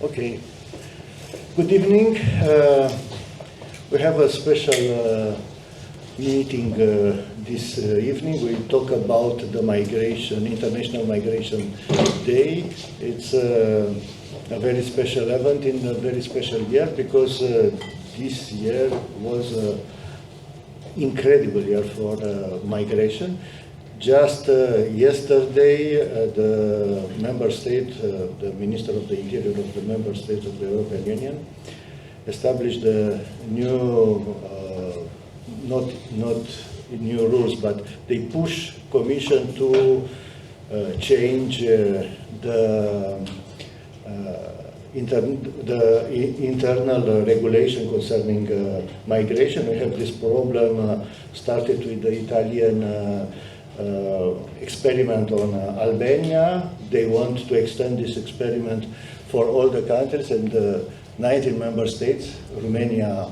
Okay. Good evening. We have a special meeting this evening. We talk about the migration, International Migration Day. It's a very special event in a very special year because this year was an incredible year for migration. Just yesterday, the member state, the Minister of the Interior of the member states of the European Union, established a new, not new rules, but they push Commission to change the internal regulation concerning migration. We have this problem started with the Italian experiment on Albania. They want to extend this experiment for all the countries and 19 member states. Romania,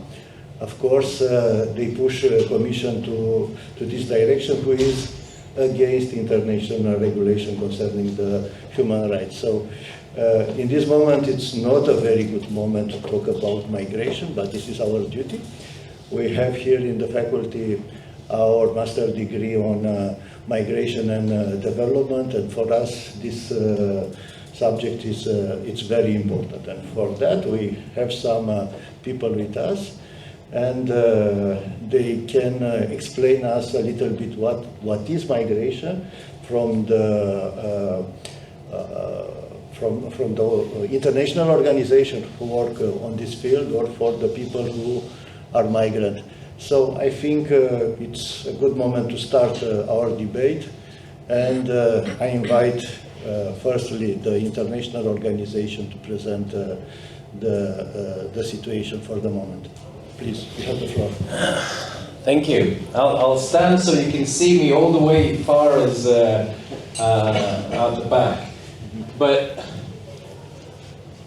of course, they push Commission to this direction, who is against international regulation concerning the human rights. So in this moment, it's not a very good moment to talk about migration, but this is our duty. We have here in the faculty our master degree on migration and development, and for us this subject is it's very important. And for that we have some people with us, and they can explain us a little bit what is migration from the from the international organization who work on this field, or for the people who are migrant. So I think it's a good moment to start our debate, and I invite firstly the international organization to present the situation for the moment. Please, you have the floor. Thank you. I'll stand so you can see me all the way far as out the back. But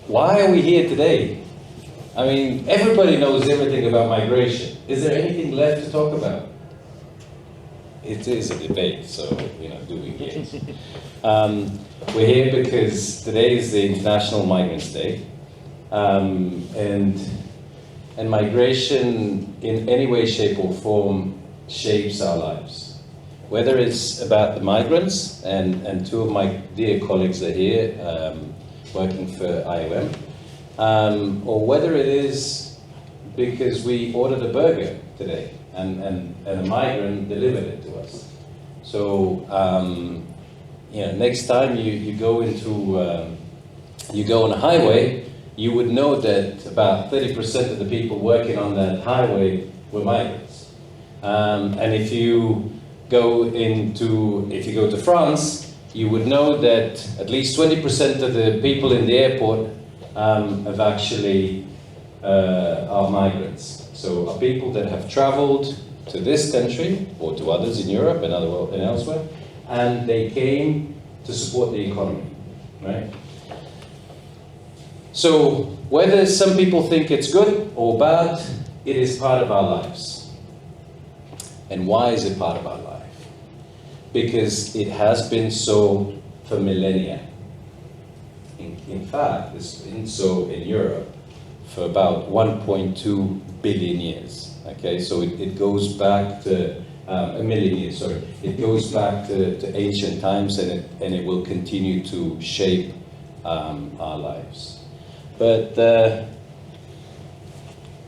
why are we here today? I mean, everybody knows everything about migration. Is there anything left to talk about? It is a debate, so, do we here? We're here because today is the International Migrants Day. And migration in any way, shape or form shapes our lives. Whether it's about the migrants, and two of my dear colleagues are here working for IOM, or whether it is because we ordered a burger today and a migrant delivered it to us. So next time you go into you go on a highway, you would know that about 30% of the people working on that highway were migrants. And if you go to France, you would know that at least 20% of the people in the airport have actually are migrants. So are people that have traveled to this country or to others in Europe and elsewhere, and they came to support the economy, right? So whether some people think it's good or bad, it is part of our lives. And why is it part of our life? Because it has been so for millennia. In fact, it's been so in Europe for about 1.2 billion years. Okay, so it goes back to a million years. Sorry, it goes back to ancient times, and it will continue to shape our lives. But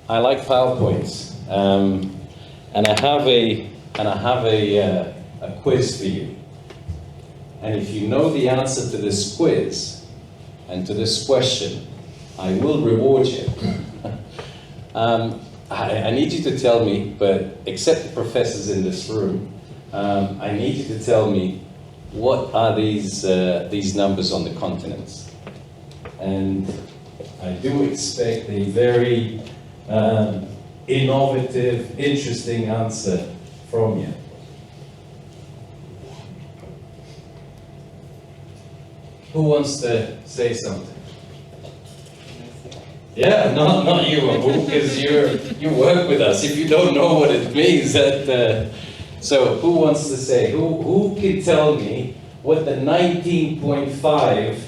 I like PowerPoints, and I have a quiz for you. And if you know the answer to this quiz and to this question, I will reward you. I need you to tell me, but except the professors in this room, I need you to tell me what are these numbers on the continents. And I do expect a very innovative, interesting answer from you. Who wants to say something? Yeah, not you, Abu, because you work with us. If you don't know what it means, so who wants to say? Who can tell me what the 19.5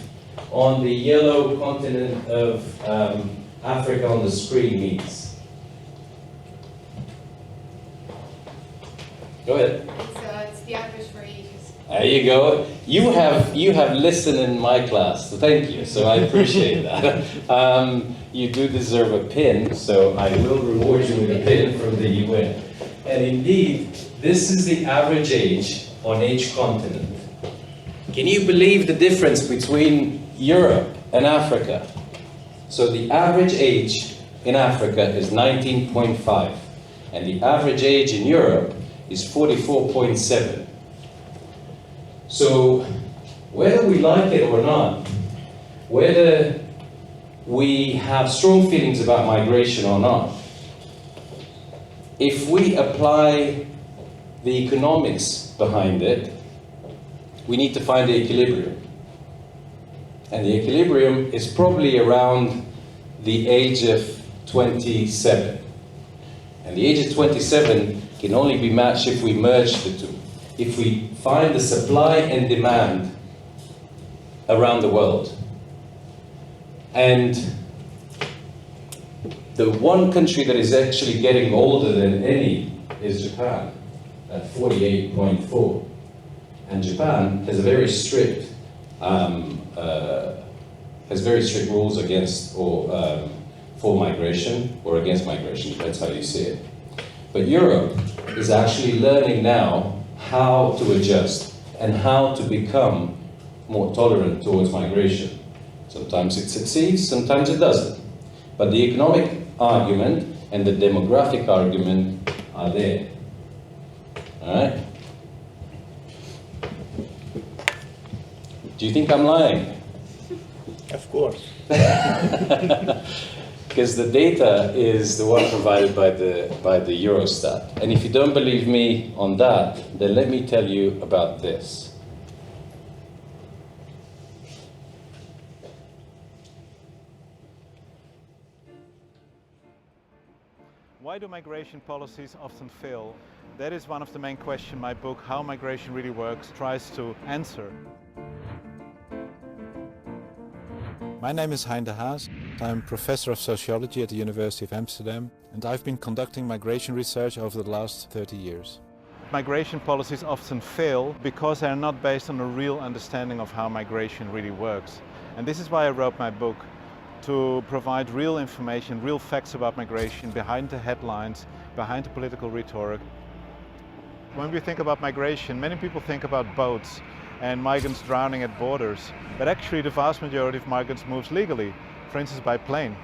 on the yellow continent of Africa on the screen means? Go ahead. It's the average for ages. There you go. You have listened in my class, so thank you. So I appreciate that. You do deserve a pin, so I will reward you with a pin from the UN. And indeed, this is the average age on each continent. Can you believe the difference between Europe and Africa? So the average age in Africa is 19.5, and the average age in Europe is 44.7. So whether we like it or not, whether we have strong feelings about migration or not, if we apply the economics behind it, we need to find the equilibrium. And the equilibrium is probably around the age of 27. And the age of 27 can only be matched if we merge the two. If we find the supply and demand around the world. And the one country that is actually getting older than any is Japan, at 48.4. And Japan has a very strict rules against or for migration or against migration, depends how you see it. But Europe is actually learning now how to adjust and how to become more tolerant towards migration. Sometimes it succeeds, sometimes it doesn't. But the economic argument and the demographic argument are there. All right? Do you think I'm lying? Of course. Because the data is the one provided by the Eurostat. And if you don't believe me on that, then let me tell you about this. Why do migration policies often fail? That is one of the main questions my book, How Migration Really Works, tries to answer. My name is Hein de Haas. I'm professor of sociology at the University of Amsterdam, and I've been conducting migration research over the last 30 years. Migration policies often fail because they are not based on a real understanding of how migration really works. And this is why I wrote my book, to provide real information, real facts about migration behind the headlines, behind the political rhetoric. When we think about migration, many people think about boats and migrants drowning at borders, but actually the vast majority of migrants moves legally, for instance by plane.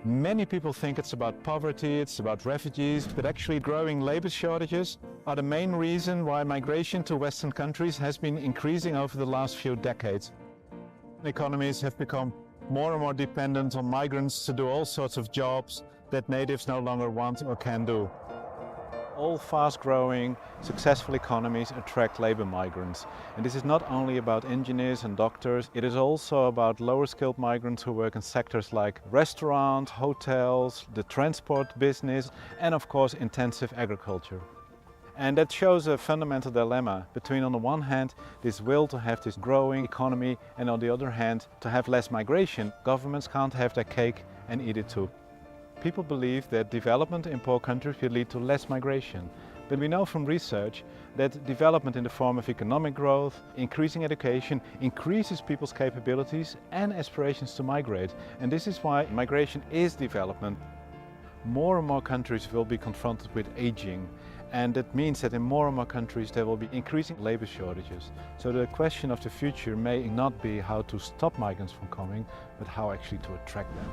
Many people think it's about poverty, it's about refugees, but actually growing labor shortages are the main reason why migration to Western countries has been increasing over the last few decades. Economies have become more and more dependent on migrants to do all sorts of jobs that natives no longer want or can do. All fast-growing, successful economies attract labor migrants. And this is not only about engineers and doctors, it is also about lower-skilled migrants who work in sectors like restaurants, hotels, the transport business, and of course intensive agriculture. And that shows a fundamental dilemma between, on the one hand, this will to have this growing economy, and on the other hand, to have less migration. Governments can't have their cake and eat it too. People believe that development in poor countries will lead to less migration. But we know from research that development in the form of economic growth, increasing education, increases people's capabilities and aspirations to migrate. And this is why migration is development. More and more countries will be confronted with aging. And that means that in more and more countries there will be increasing labor shortages. So the question of the future may not be how to stop migrants from coming, but how actually to attract them.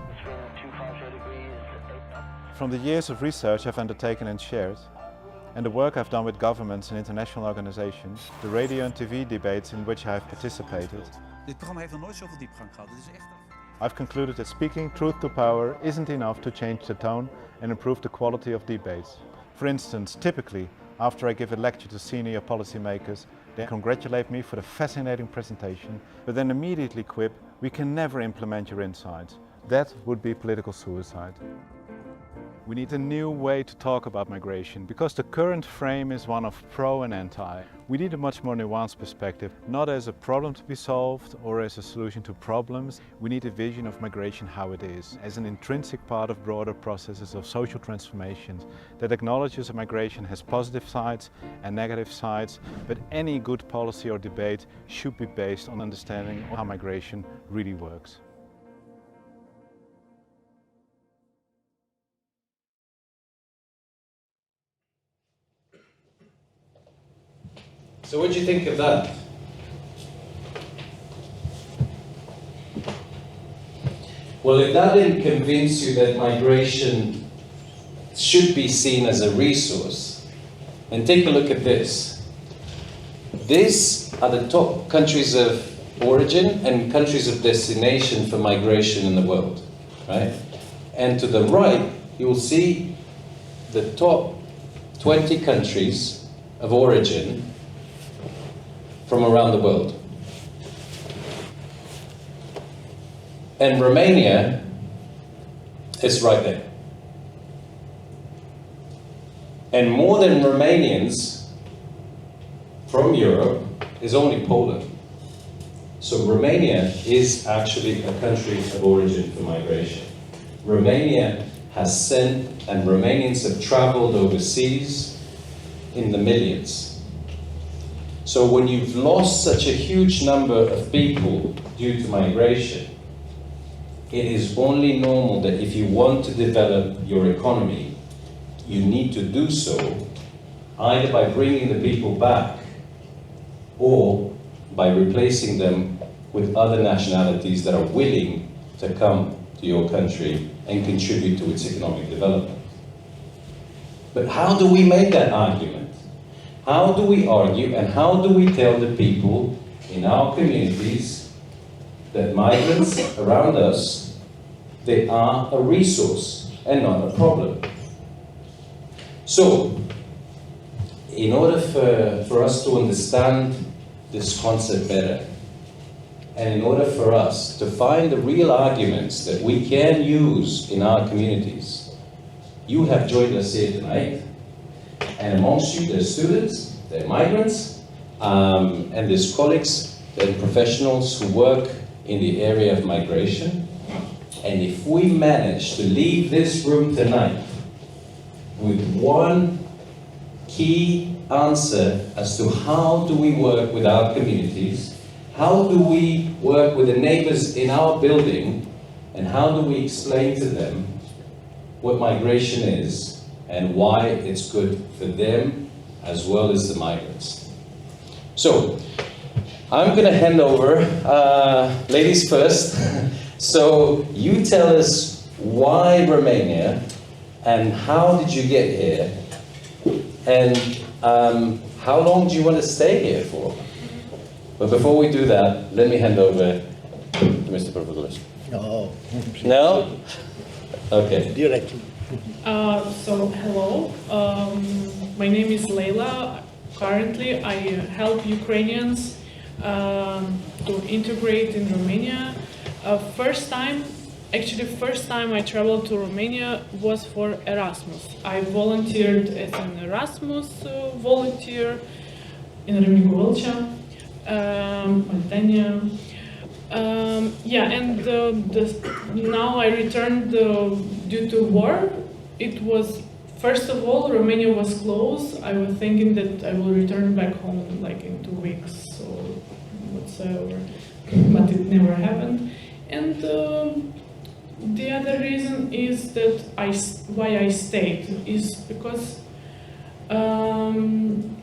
From the years of research I've undertaken and shared, and the work I've done with governments and international organizations, the radio and TV debates in which I've participated, Dit programma heeft nog nooit zoveel diepgang gehad. Het is echt... I've concluded that speaking truth to power isn't enough to change the tone and improve the quality of debates. For instance, typically, after I give a lecture to senior policymakers, they congratulate me for the fascinating presentation, but then immediately quip, "We can never implement your insights." That would be political suicide. We need a new way to talk about migration, because the current frame is one of pro and anti. We need a much more nuanced perspective, not as a problem to be solved or as a solution to problems. We need a vision of migration how it is, as an intrinsic part of broader processes of social transformation that acknowledges that migration has positive sides and negative sides, but any good policy or debate should be based on understanding how migration really works. So what do you think of that? Well, if that didn't convince you that migration should be seen as a resource, then take a look at this. These are the top countries of origin and countries of destination for migration in the world, right? And to the right, you will see the top 20 countries of origin from around the world. And Romania is right there. And more than Romanians from Europe is only Poland. So Romania is actually a country of origin for migration. Romania has sent, and Romanians have traveled overseas in the millions. So when you've lost such a huge number of people due to migration, it is only normal that if you want to develop your economy, you need to do so either by bringing the people back or by replacing them with other nationalities that are willing to come to your country and contribute to its economic development. But how do we make that argument? How do we argue and how do we tell the people in our communities that migrants around us, they are a resource and not a problem? So, in order for us to understand this concept better, and in order for us to find the real arguments that we can use in our communities, you have joined us here tonight. And amongst you, there's students, there are migrants, and there's colleagues and professionals who work in the area of migration. And if we manage to leave this room tonight with one key answer as to how do we work with our communities, how do we work with the neighbors in our building, and how do we explain to them what migration is and why it's good for them as well as the migrants. So, I'm going to hand over, ladies first. So, you tell us why Romania and how did you get here and how long do you want to stay here for? But before we do that, let me hand over to Mr. Provocalis. No. No? Okay. Directly. So hello, my name is Leila. Currently I help Ukrainians to integrate in Romania. First time I traveled to Romania was for Erasmus. I volunteered as an Erasmus volunteer in Râmnicu Vâlcea, Moldania. Now I returned due to war. It was, first of all, Romania was closed. I was thinking that I will return back home like in 2 weeks or whatsoever, but it never happened. And the other reason is that why I stayed is because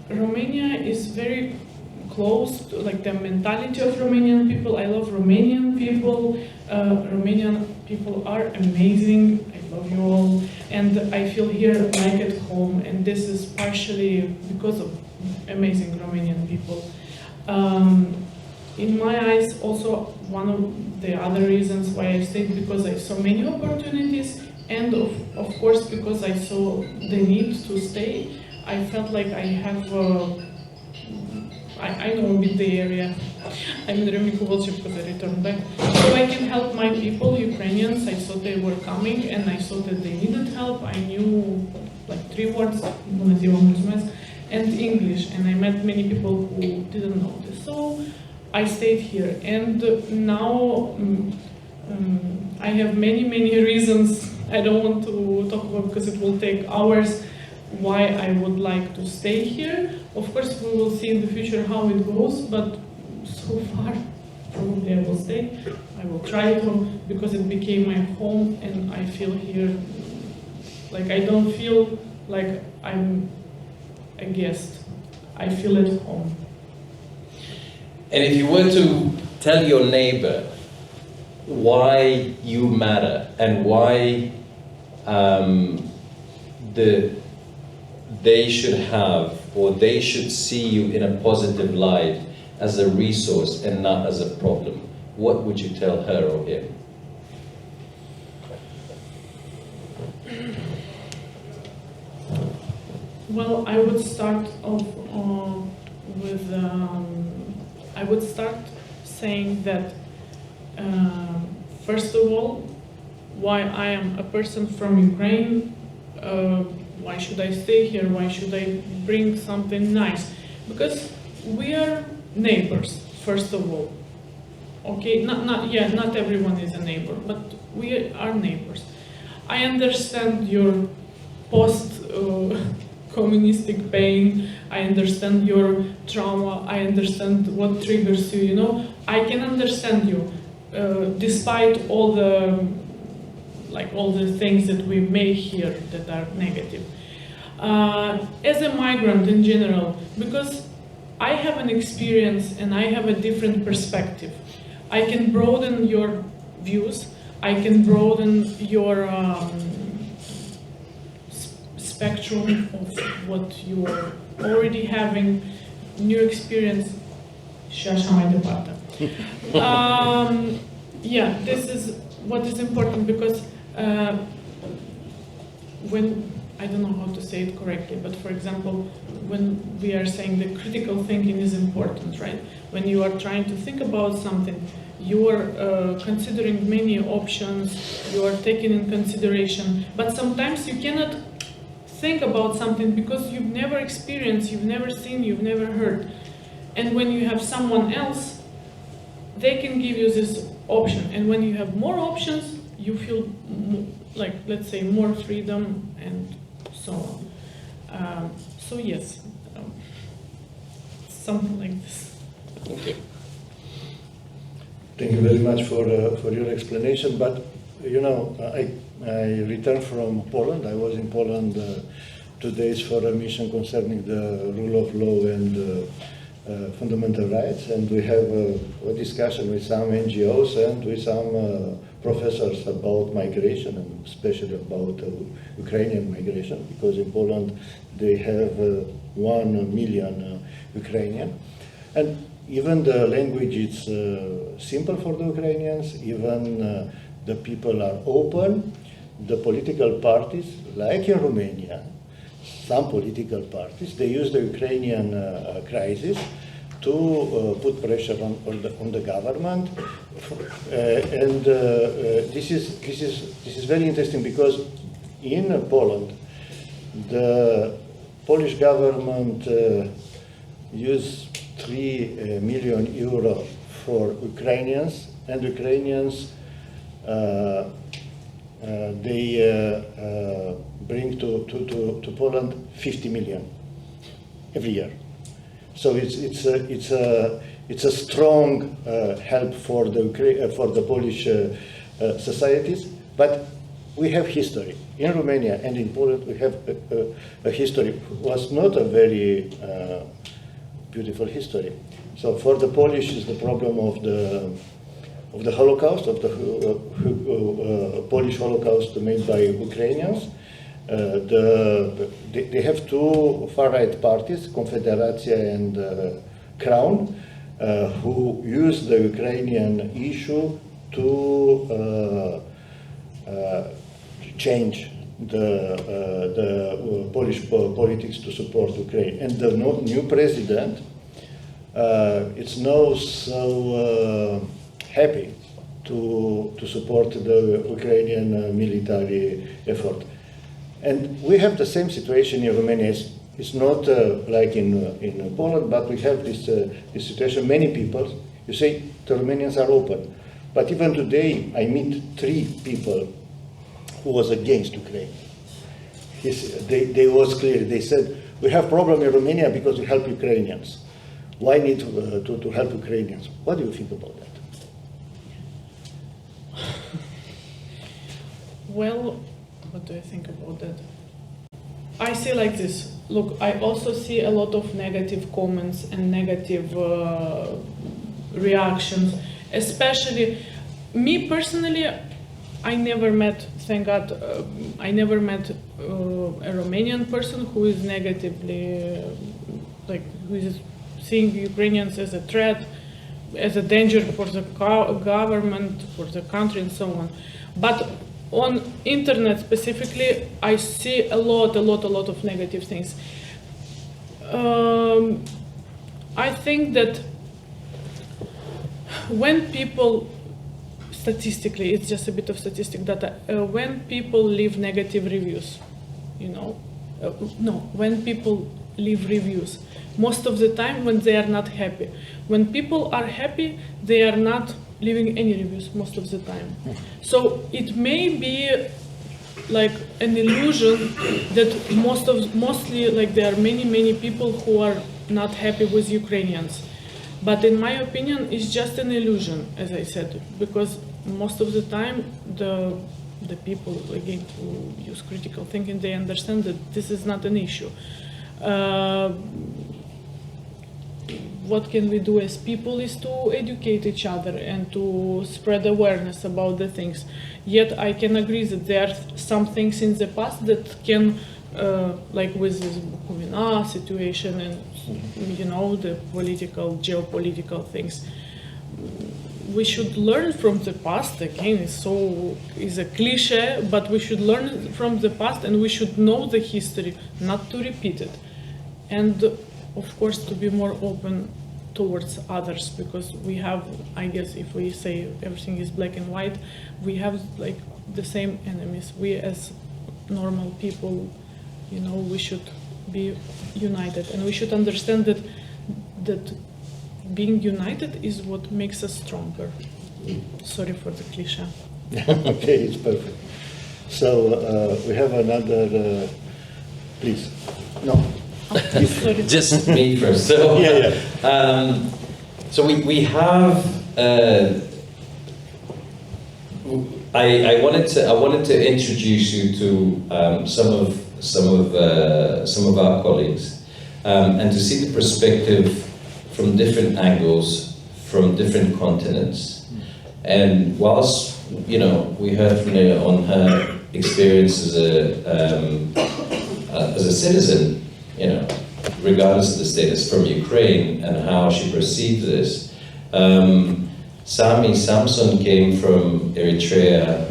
Romania is very close to, like, the mentality of Romanian people. I love Romanian people. Romanian people are amazing. I love you all. And I feel here like at home. And this is partially because of amazing Romanian people. In my eyes, also one of the other reasons why I stayed, because I saw many opportunities, and of course because I saw the need to stay. I felt like I have I know a bit the area. I'm in Râmnicu Vâlcea because I returned back. So I can help my people, Ukrainians. I saw they were coming and I saw that they needed help. I knew like 3 words, bună ziua, mulțumesc, and English, and I met many people who didn't know this. So I stayed here, and now I have many reasons. I don't want to talk about because it will take hours why I would like to stay here. Of course, we will see in the future how it goes, but so far, probably I will stay. I will try to, because it became my home, and I feel here, like I don't feel like I'm a guest. I feel at home. And if you were to tell your neighbor why you matter and why they should have, or they should see you in a positive light as a resource and not as a problem, what would you tell her or him? Well, I would start off with, I would start saying that, first of all, why I am a person from Ukraine, why should I stay here, why should I bring something nice? Because we are neighbors, first of all. Okay, not everyone is a neighbor, but we are neighbors. I understand your post-communistic pain, I understand your trauma, I understand what triggers you, you know. I can understand you, despite all the things that we may hear that are negative. As a migrant in general, because I have an experience and I have a different perspective, I can broaden your views, I can broaden your spectrum of what you are already having, new experience. Yeah, this is what is important, because when, I don't know how to say it correctly, but for example, when we are saying that critical thinking is important, right? When you are trying to think about something, you are considering many options, you are taking in consideration, but sometimes you cannot think about something because you've never experienced, you've never seen, you've never heard. And when you have someone else, they can give you this option. And when you have more options, you feel like, let's say, more freedom and so on. So yes, something like this. Okay. Thank you very much for your explanation. But you know, I returned from Poland. I was in Poland 2 days for a mission concerning the rule of law and fundamental rights, and we have a discussion with some NGOs and with some professors about migration, and especially about Ukrainian migration, because in Poland they have 1 million Ukrainian. And even the language is simple for the Ukrainians, even the people are open. The political parties, like in Romania, some political parties, they use the Ukrainian crisis to put pressure on the government, and this is very interesting, because in Poland, the Polish government used 3 million euro for Ukrainians, and Ukrainians they bring to Poland 50 million every year. So it's a strong help for the Polish societies. But we have history in Romania and in Poland. We have a history. It was not a very beautiful history. So for the Polish is the problem of the Holocaust, of the Polish Holocaust made by Ukrainians. They have 2 far-right parties, Confederația and Crown, who use the Ukrainian issue to change the Polish politics to support Ukraine. And the new president is now so happy to support the Ukrainian military effort. And we have the same situation in Romania. It's It's not like in Poland, but we have this situation. Many people, you say the Romanians are open, but even today I meet 3 people who was against Ukraine. They was clear. They said we have problem in Romania because we help Ukrainians. Why need to help Ukrainians? What do you think about that? Well, what do I think about that? I see like this. Look, I also see a lot of negative comments and negative reactions. Especially, me personally, I never met, thank God, I never met a Romanian person who is negatively, like, who is seeing Ukrainians as a threat, as a danger for the government, for the country, and so on. But on internet specifically, I see a lot of negative things. I think that when people, statistically, it's just a bit of statistic data, when people leave negative reviews, when people leave reviews, most of the time when they are not happy. When people are happy, they are not leaving any reviews most of the time. So it may be like an illusion that mostly like there are many people who are not happy with Ukrainians. But in my opinion, it's just an illusion, as I said, because most of the time the people, again, who use critical thinking, they understand that this is not an issue. What can we do as people is to educate each other and to spread awareness about the things. Yet I can agree that there are some things in the past that can, like with this Bukovina situation and the geopolitical things. We should learn from the past. Again, it's a cliche, but we should learn from the past and we should know the history, not to repeat it. And of course, to be more open towards others, because we have, I guess, if we say everything is black and white, we have like the same enemies. We as normal people, we should be united, and we should understand that being united is what makes us stronger. Sorry for the cliche. Okay, it's perfect. So we have another, please. No. Sorry. Just me first. So, so we have. I wanted to introduce you to some of our colleagues, and to see the perspective from different angles, from different continents. And whilst we heard on her experience as a citizen, regardless of the status, from Ukraine and how she perceived this. Sami Samson came from Eritrea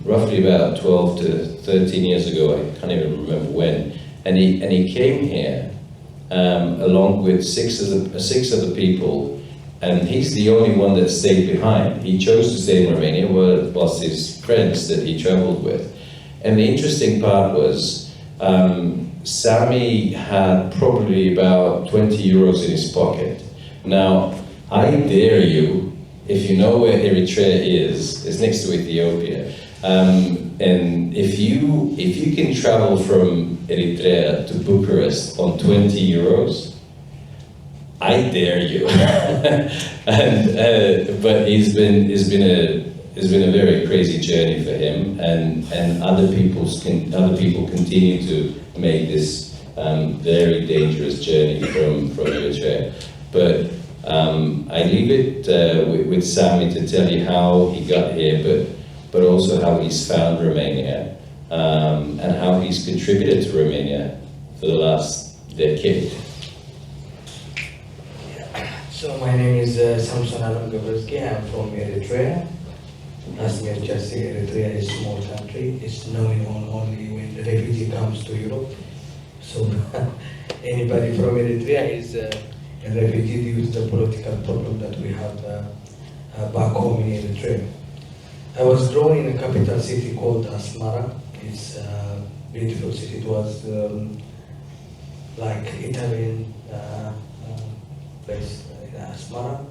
roughly about 12 to 13 years ago, I can't even remember when, and he came here along with six other people, and he's the only one that stayed behind. He chose to stay in Romania, whilst his friends that he traveled with. And the interesting part was, Sami had probably about 20 euros in his pocket. Now, I dare you, if you know where Eritrea is, it's next to Ethiopia, and if you can travel from Eritrea to Bucharest on 20 euros, I dare you. But it's been a very crazy journey for him, and other people continue to make this very dangerous journey from Eritrea. But I leave it with Sami to tell you how he got here, but also how he's found Romania, and how he's contributed to Romania for the last decade. So my name is Samson Alam Gabrski. I'm from Eritrea. As we just said, Eritrea is a small country. It's known only when the refugee comes to Europe. So anybody from Eritrea is a refugee due to the political problem that we have back home in Eritrea. I was grown in a capital city called Asmara. It's a beautiful city. It was like Italian place in Asmara.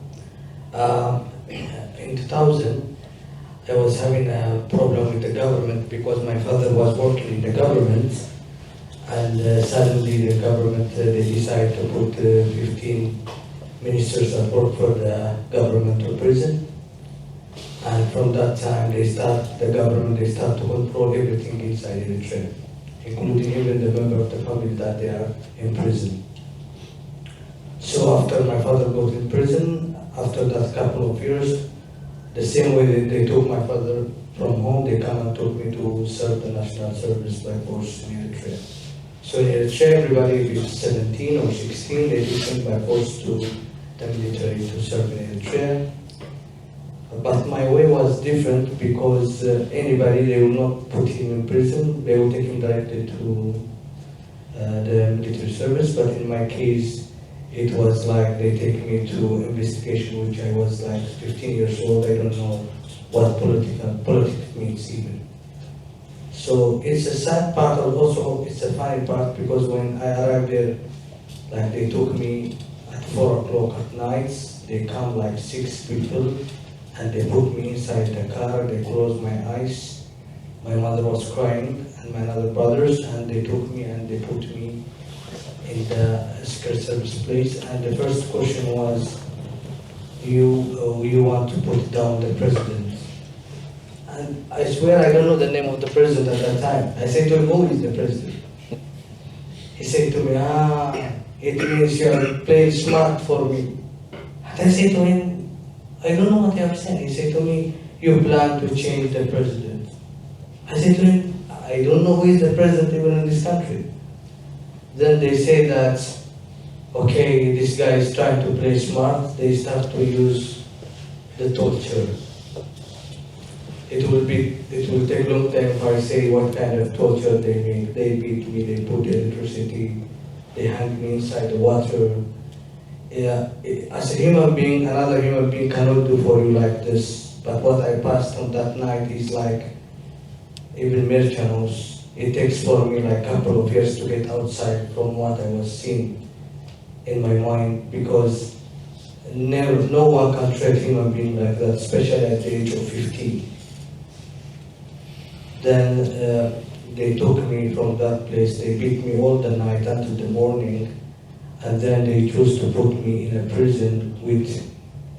In 2000, I was having a problem with the government because my father was working in the government, and suddenly the government they decided to put 15 ministers that work for the government to prison. And from that time, the government start to control everything inside Eritrea, including even the member of the family that they are in prison. So after my father got in prison, after that couple of years, the same way that they took my father from home, they come and took me to serve the national service by force in Eritrea. So in Eritrea, everybody is 17 or 16, they took me by force to the military to serve in Eritrea. But my way was different because anybody, they will not put him in prison, they will take him directly to the military service. But in my case, it was like they take me to investigation, which I was like 15 years old. I don't know what politics means even. So it's a sad part, and also it's a funny part, because when I arrived there, like they took me at 4 o'clock at night, they come like 6 people, and they put me inside the car, they closed my eyes. My mother was crying, and my other brothers, and they took me and they put me in the secret service place. And the first question was, you want to put down the president? And I swear I don't know the name of the president at that time. I said to him, who is the president? He said to me, it means you are playing smart for me. And I said to him, I don't know what you have said. He said to me, you plan to change the president. I said to him, I don't know who is the president even in this country. Then they say that, okay, this guy is trying to play smart. They start to use the torture. It will take a long time if I say what kind of torture they make. They beat me, they put electricity, they hang me inside the water. Yeah, as a human being, another human being cannot do for you like this. But what I passed on that night is like, even Mircha knows, it takes for me like a couple of years to get outside from what I was seeing in my mind, because no one can treat human being like that, especially at the age of 15. Then they took me from that place, they beat me all the night until the morning. And then they chose to put me in a prison with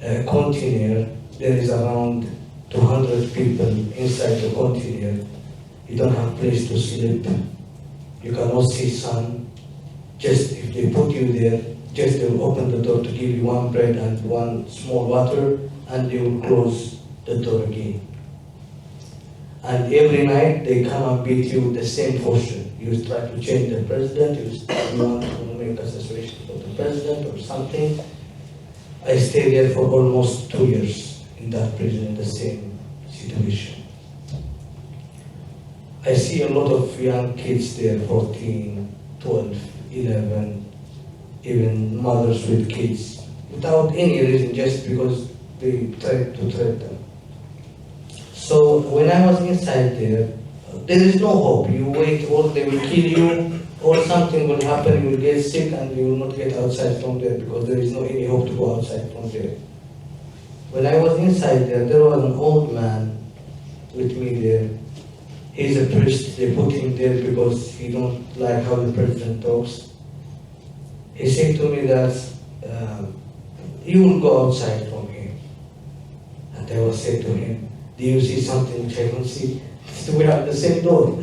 a container. There is around 200 people inside the container. You don't have place to sleep. You cannot see sun. Just if they put you there, just they will open the door to give you one bread and one small water, and they will close the door again. And every night they come and beat you with the same portion. You try to change the president, you want to make assassination for the president or something. I stayed there for almost 2 years in that prison in the same situation. I see a lot of young kids there, 14, 12, 11, even mothers with kids, without any reason, just because they tried to threaten them. So when I was inside there is no hope. You wait, or they will kill you, or something will happen, you will get sick and you will not get outside from there, because there is no any hope to go outside from there. When I was inside there was an old man with me there. He's a priest. They put him there because he don't like how the president talks. He said to me that you will go outside from here. And I was said to him, do you see something which I don't see? We have the same door.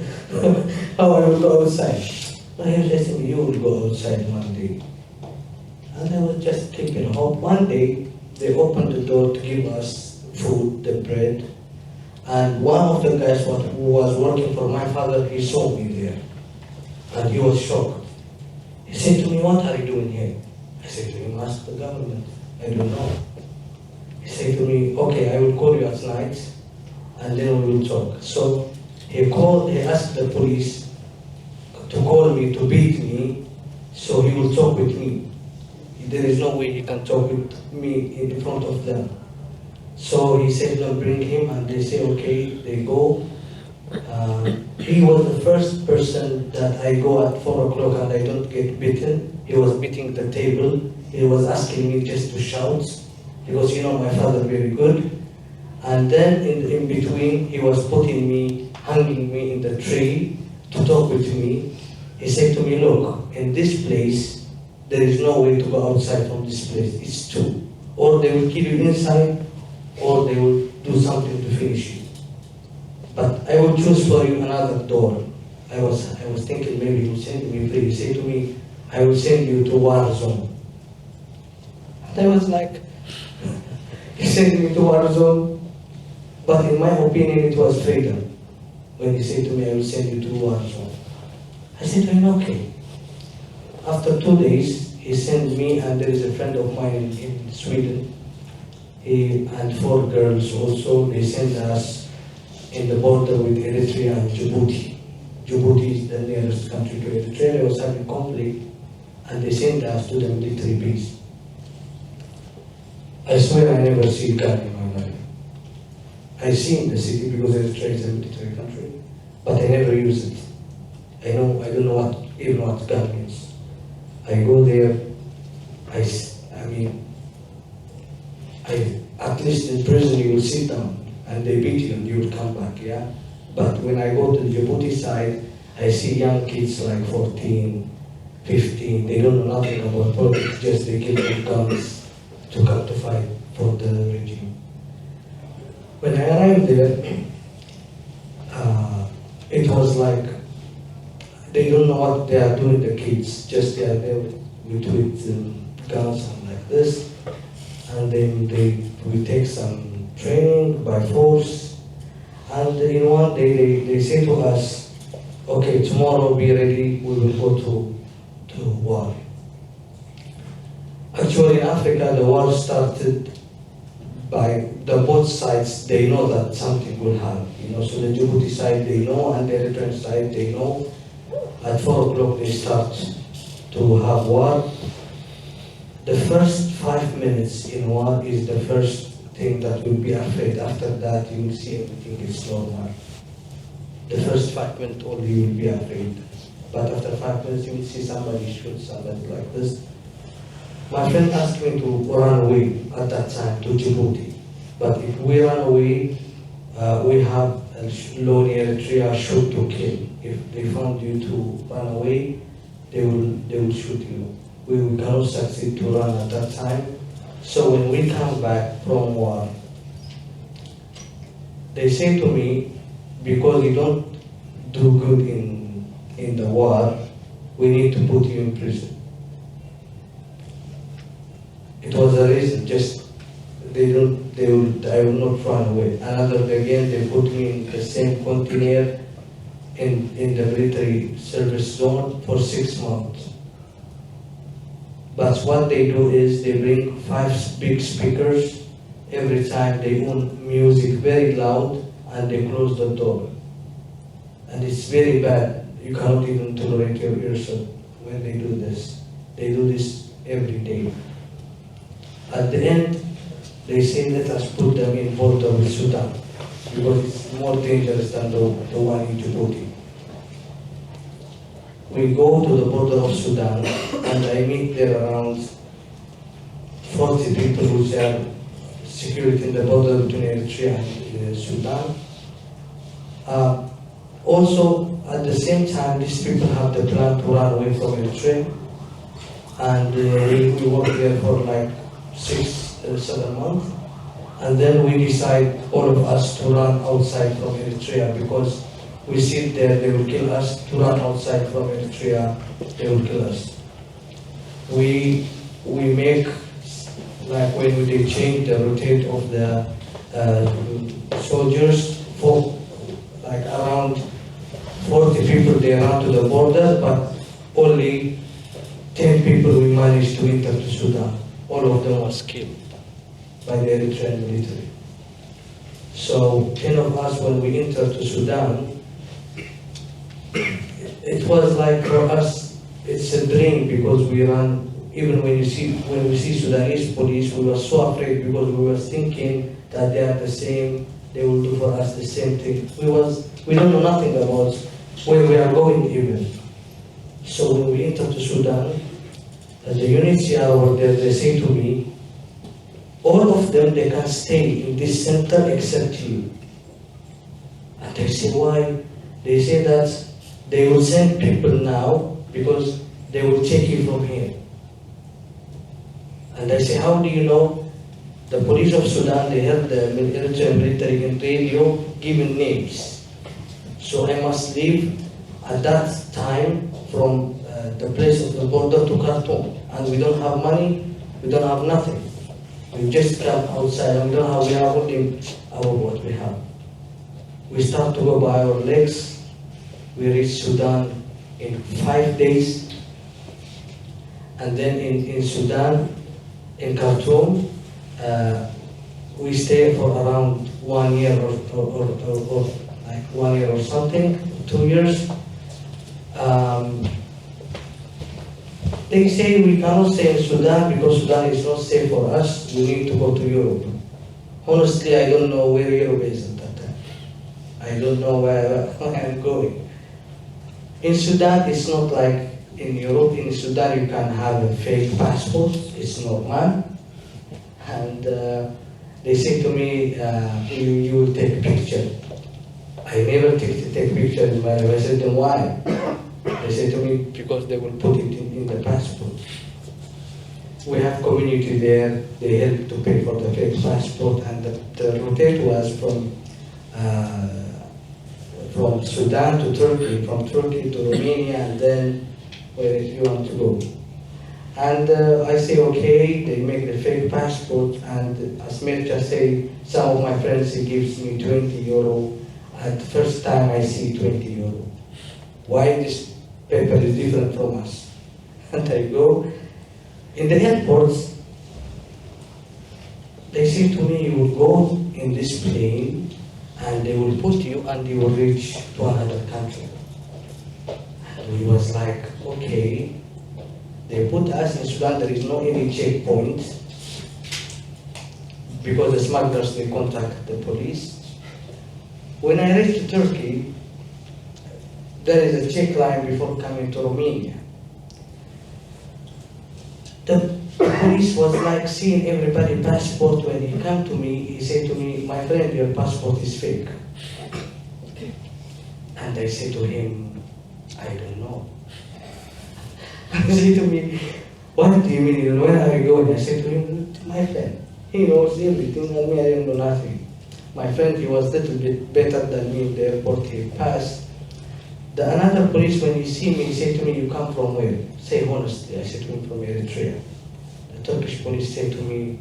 How I will go outside? But he said to me, you will go outside one day. And I was just keeping hope. One day, they opened the door to give us food, the bread. And one of the guys who was working for my father, he saw me there. And he was shocked. He said to me, what are you doing here? I said to him, ask the government. I don't know. He said to me, okay, I will call you at night, and then we will talk. So he asked the police to call me, to beat me, so he will talk with me. There is no way he can talk with me in front of them. So he said, no, bring him, and they say, okay, they go. He was the first person that I go at 4 o'clock and I don't get beaten. He was beating the table. He was asking me just to shout, because you know my father very good. And then in between, he was putting me, hanging me in the tree to talk with me. He said to me, look, in this place, there is no way to go outside from this place. It's two. Or they will kill you inside, or they will do something to finish you. But I will choose for you another door. I was thinking maybe he will send me free. He said to me, I will send you to war zone. And I was like, he sent me to war zone. But in my opinion, it was freedom. When he said to me, I will send you to war zone. I said to him, okay. After 2 days, he sent me, and there is a friend of mine in Sweden, and 4 girls also. They sent us in the border with Eritrea and Djibouti. Djibouti is the nearest country to Eritrea. They was having conflict, and they sent us to the military base. I swear I never see a gun in my life. I see in the city because Eritrea is a military country, but I never use it. I don't know even what gun means. I go there, at least in prison you will sit down and they beat you and you will come back, yeah? But when I go to the Djibouti side, I see young kids like 14, 15, they don't know nothing about politics, just they give them guns to come to fight for the regime. When I arrived there, it was like, they don't know what they are doing, the kids, just they are there with guns and like this, and then we take some training by force, and in one day they say to us, okay, tomorrow be ready, we will go to war. Actually in Africa the war started by both sides, they know that something will happen, so the Djibouti side they know, and the Eritrean side they know. At 4 o'clock they start to have war. The first 5 minutes in war is the first thing that will be afraid. After that you will see everything is normal. The first 5 minutes only you will be afraid. But after 5 minutes you will see somebody shoot somebody like this. My friend asked me to run away at that time to Djibouti. But if we run away, we have a law in Eritrea, shoot to kill. If they found you to run away, they will shoot you. We cannot succeed to run at that time. So when we come back from war, they say to me, because you don't do good in the war, we need to put you in prison. It was a reason, just I will not run away. Another again, they put me in the same container in the military service zone for 6 months. But what they do is they bring 5 big speakers. Every time they own music very loud and they close the door. And it's very bad. You cannot even tolerate your ears when they do this. They do this every day. At the end, they say let us put them in border with Sudan because it's more dangerous than the one in Djibouti. We go to the border of Sudan and I meet there around 40 people who are security in the border between Eritrea and Sudan. Also, at the same time, these people have the plan to run away from Eritrea, and we work there for like 6-7 months, and then we decide, all of us, to run outside from Eritrea because we sit there, they will kill us. To run outside from Eritrea, they will kill us. We make, like when they change the rotate of the soldiers, for like around 40 people they run to the border, but only 10 people we managed to enter to Sudan. All of them was killed by the Eritrean military. So 10 of us, when we entered to Sudan, it was like for us, it's a dream because we ran. Even when we see Sudanese police, we were so afraid because we were thinking that they are the same they will do for us the same thing. We don't know nothing about where we are going even. So when we enter to Sudan, the UNHCR over there, they say to me, all of them, they can stay in this center except you. And I say, why? They say that they will send people now because they will take you from here. And I say, how do you know? The police of Sudan, they heard the Eritrean military in radio giving names. So I must leave at that time from the place of the border to Khartoum. And we don't have money, we don't have nothing. We just come outside and we don't have, we are holding our what we have. We start to go by our legs. We reach Sudan in 5 days. And then in Sudan, in Khartoum, we stay for around 1 year or like 1 year or something, 2 years. They say we cannot stay in Sudan because Sudan is not safe for us. We need to go to Europe. Honestly, I don't know where Europe is at that time. I don't know where I'm going. In Sudan, it's not like in Europe. In Sudan, you can have a fake passport. It's normal. And they say to me, you will take a picture. I never take picture in my life. I said, then why? They say to me, because they will put it in the passport. We have community there. They help to pay for the fake passport, and the rotate was from Sudan to Turkey, from Turkey to Romania, and then where you want to go. And I say, okay, they make the fake passport, and as Mircha say, some of my friends, he gives me 20 euro. At the first time I see 20 euro. Why this paper is different from us? And I go, in the airports, they say to me, you will go in this plane, and they will put you, and you will reach to another country. And we was like, okay. They put us in Sudan, there is no any checkpoint, because the smugglers, they contact the police. When I reached Turkey, there is a check line before coming to Romania. The police was like seeing everybody's passport. When he came to me, he said to me, my friend, your passport is fake. And I said to him, I don't know. He said to me, what do you mean? Where are you going? I said to him, my friend, he knows everything, and me, I don't know nothing. My friend, he was a little bit better than me in the airport. He passed. Another police, when he see me, he said to me, you come from where? Say honestly. I said to him, from Eritrea. The Turkish police said to me,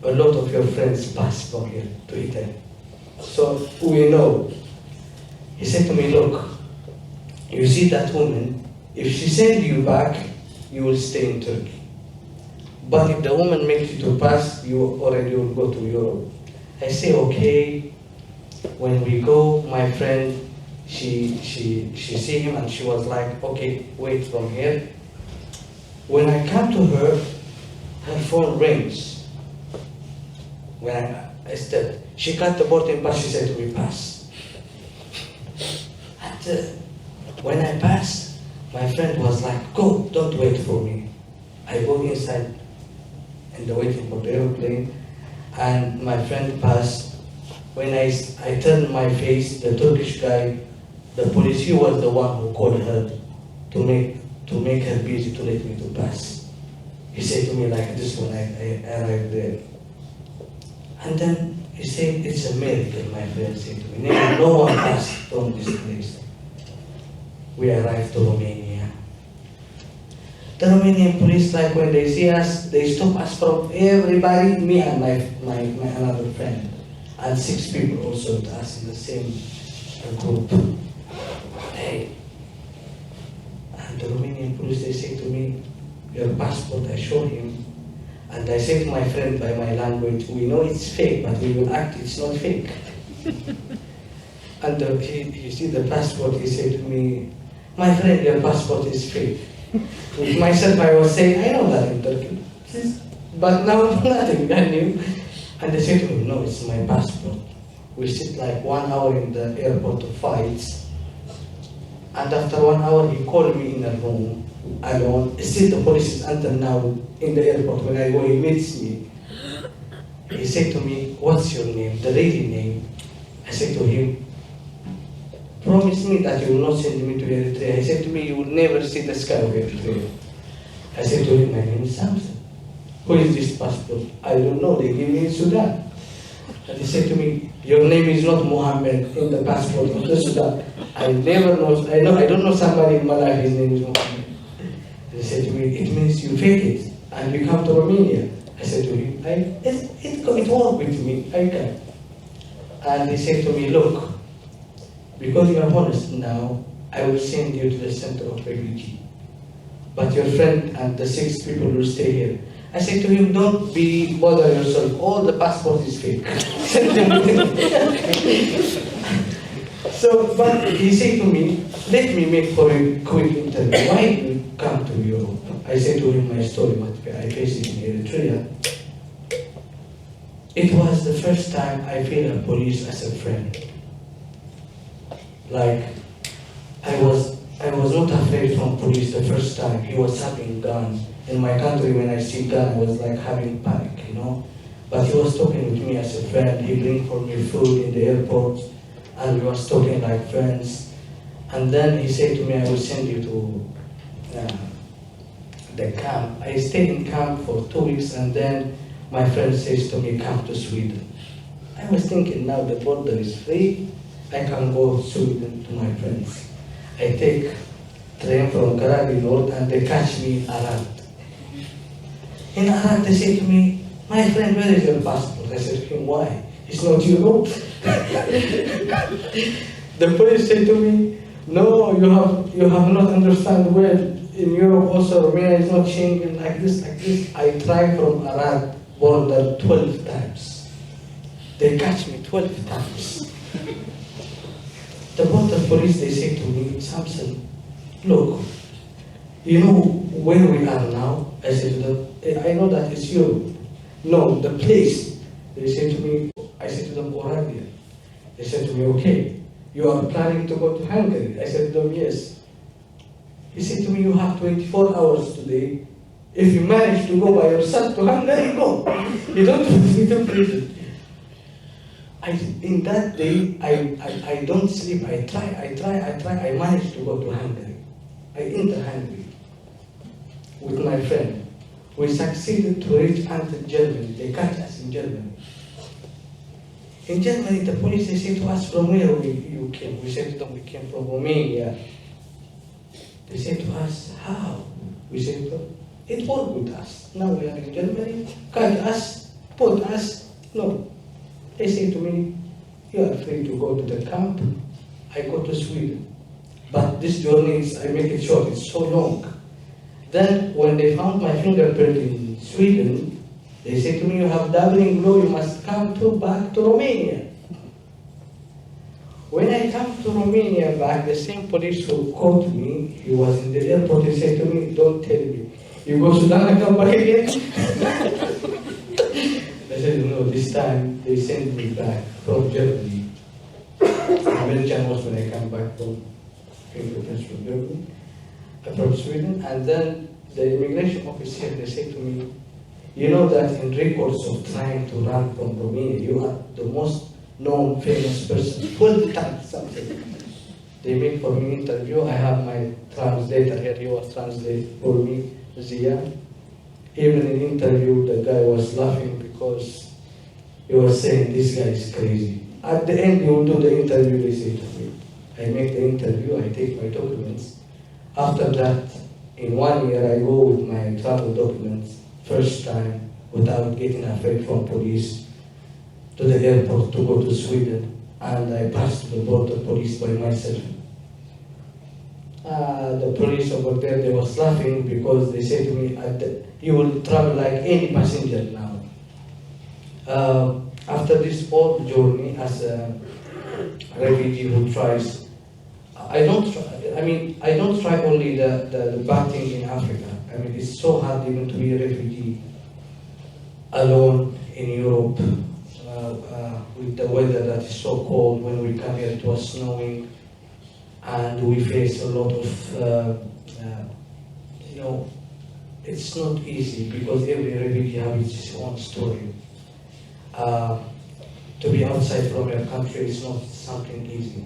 a lot of your friends pass from here to Italy. So we know. He said to me, look, you see that woman, if she sends you back, you will stay in Turkey. But if the woman makes you to pass, you already will go to Europe. I say, okay. When we go, my friend, she see him, and she was like, okay, wait from here. When I come to her, her phone rings. When I stepped, she cut the boarding pass, she said to me, pass. And when I passed, my friend was like, go, don't wait for me. I go inside and waiting for the airplane, and my friend passed. When I turned my face, the Turkish guy, the police, he was the one who called her to make her busy to let me to pass. He said to me like this when I arrived there. And then he said, it's a miracle, my friend said to me. No one passed from this place. We arrived to Romania. The Romanian police, like when they see us, they stop us from everybody, me and my another friend. And 6 people also with us in the same group. Hey. And the Romanian police, they say to me, your passport, I show him. And I say to my friend by my language, we know it's fake, but we will act it's not fake. And he see the passport, he said to me, my friend, your passport is fake. With myself, I was saying, I know that in Turkey. But now nothing, I knew. And they said to me, no, it's my passport. We sit like 1 hour in the airport to fight. And after 1 hour, he called me in a room alone. Still the police is until now in the airport. When I go, he meets me. He said to me, what's your name, the lady name? I said to him, promise me that you will not send me to Eritrea. He said to me, you will never see the sky of Eritrea. I said to him, my name is Samson. Who is this passport? I don't know, they give me in Sudan. And he said to me, your name is not Mohammed in the passport of the Sudan. I don't know somebody in my life, his name is Mohammed. And he said to me, it means you fake it and you come to Romania. I said to him, it worked with me, I can. And he said to me, look, because you are honest now, I will send you to the center of refugee. But your friend and the 6 people will stay here. I said to him, don't bother yourself, all the passport is fake. So, but he said to me, let me make for a quick interview. Why did you come to Europe? I said to him my story, what I faced in Eritrea. It was the first time I feel a police as a friend. Like, I was not afraid from police the first time. He was having gun. In my country, when I see gun, I was like having panic, you know. But he was talking with me as a friend. He bring for me food in the airport, and we was talking like friends. And then he said to me, I will send you to the camp. I stayed in camp for 2 weeks, and then my friend says to me, come to Sweden. I was thinking, now the border is free, I can go to Sweden to my friends. I take train from Karagi North, and they catch me in Arad. In Arad, they say to me, my friend, where is your passport? I said to him, why? It's not Europe. The police said to me, no, you have not understand well. In Europe also, Romania is not changing like this, like this. I tried from Arad border 12 times. They catch me 12 times. The border police, they say to me, Samson, look, you know where we are now? I said to them, I know that it's Europe. No, the place. They say to me, I said to them, Orania. They said to me, okay, you are planning to go to Hungary? I said to them, yes. He said to me, you have 24 hours today. If you manage to go by yourself to Hungary, go. You don't need to prison. In that day, I don't sleep. I try. I managed to go to Hungary. I enter Hungary with my friend. We succeeded to reach until Germany. They catch us in Germany. In Germany, the police, they say to us, from where you came? We said to them, we came from Romania. They said to us, how? We said to them, it worked with us. Now we are in Germany, catch us, put us. No. They say to me, you are free to go to the camp. I go to Sweden. But this journey is, I make it short, it's so long. Then when they found my fingerprint in Sweden, they say to me, you have doubling law, you must come back to Romania. When I come to Romania back, the same police who caught me, he was in the airport, he said to me, don't tell me. You go to Sudan and come back again? I said, no, this time they sent me back from Germany. Belgium was when I come back from fingerprints from Germany, from Sweden, and then the immigration officer, they say to me, you know that in records of trying to run from Romania, you are the most known famous person, 12 times something. They make for me interview, I have my translator here, he was translating for me, Zia. Even in interview, the guy was laughing because he was saying, this guy is crazy. At the end, you will do the interview, they say to me. I make the interview, I take my documents. After that, in 1 year, I go with my travel documents, first time, without getting afraid from police, to the airport to go to Sweden, and I passed the border police by myself. The police over there, they was laughing because they said to me, you will travel like any passenger now. After this whole journey as a refugee who tries, I don't try only the bad thing in Africa. I mean, it's so hard even to be a refugee alone in Europe with the weather that is so cold. When we come here, it was snowing, and we face a lot of, it's not easy because every refugee has its own story. To be outside from your country is not something easy,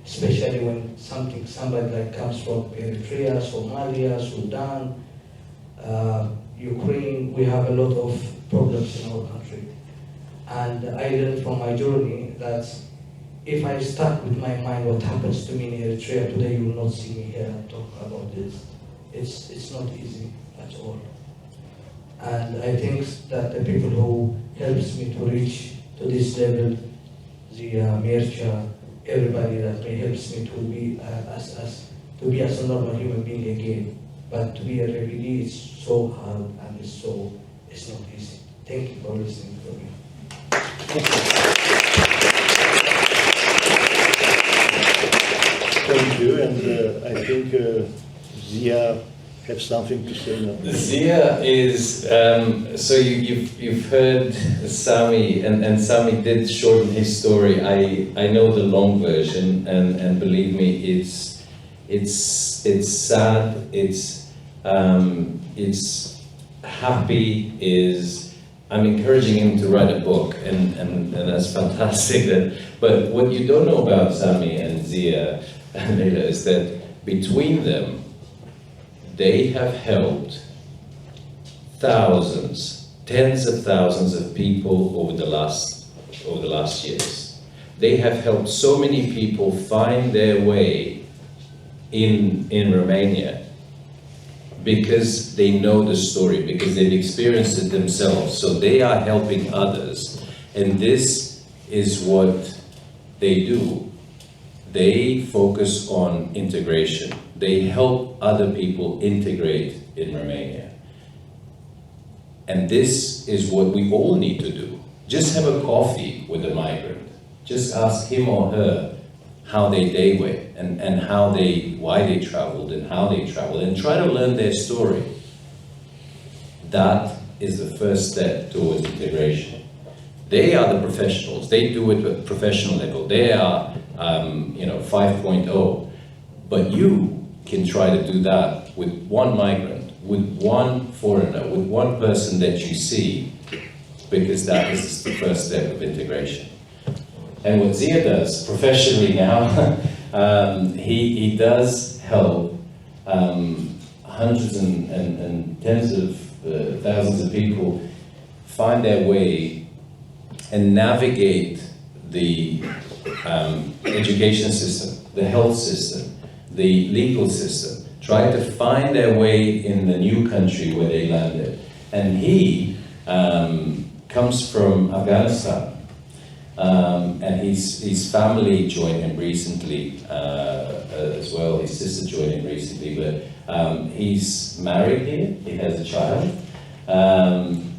especially when somebody that comes from Eritrea, Somalia, Sudan, Ukraine. We have a lot of problems in our country. And I learned from my journey that if I start with my mind what happens to me in Eritrea today, you will not see me here and talk about this. It's not easy at all. And I think that the people who helps me to reach to this level, the Mircha, everybody that may helps me to be as a normal human being again. But to be a refugee is so hard and it's not easy. Thank you for listening to me. Thank you, and I think Zia have something to say now. Zia is, so you've heard Sami, and Sami did shorten his story. I know the long version, and believe me, it's sad, it's happy, I'm encouraging him to write a book, and that's fantastic. But what you don't know about Sami and Zia and Leila is that between them, they have helped thousands, tens of thousands of people over the last years. They have helped so many people find their way in Romania because they know the story, because they've experienced it themselves. So they are helping others, and this is what they do. They focus on integration. They help other people integrate in Romania. And this is what we all need to do. Just have a coffee with a migrant. Just ask him or her how their day went, and why they traveled and how they traveled, and try to learn their story. That is the first step towards integration. They are the professionals. They do it at professional level. They are 5.0. But you can try to do that with one migrant, with one foreigner, with one person that you see, because that is the first step of integration. And what Zia does professionally now, he does help hundreds and tens of thousands of people find their way and navigate the education system, the health system, the legal system, try to find their way in the new country where they landed. And he comes from Afghanistan, and his family joined him recently as well. His sister joined him recently, but he's married here, he has a child,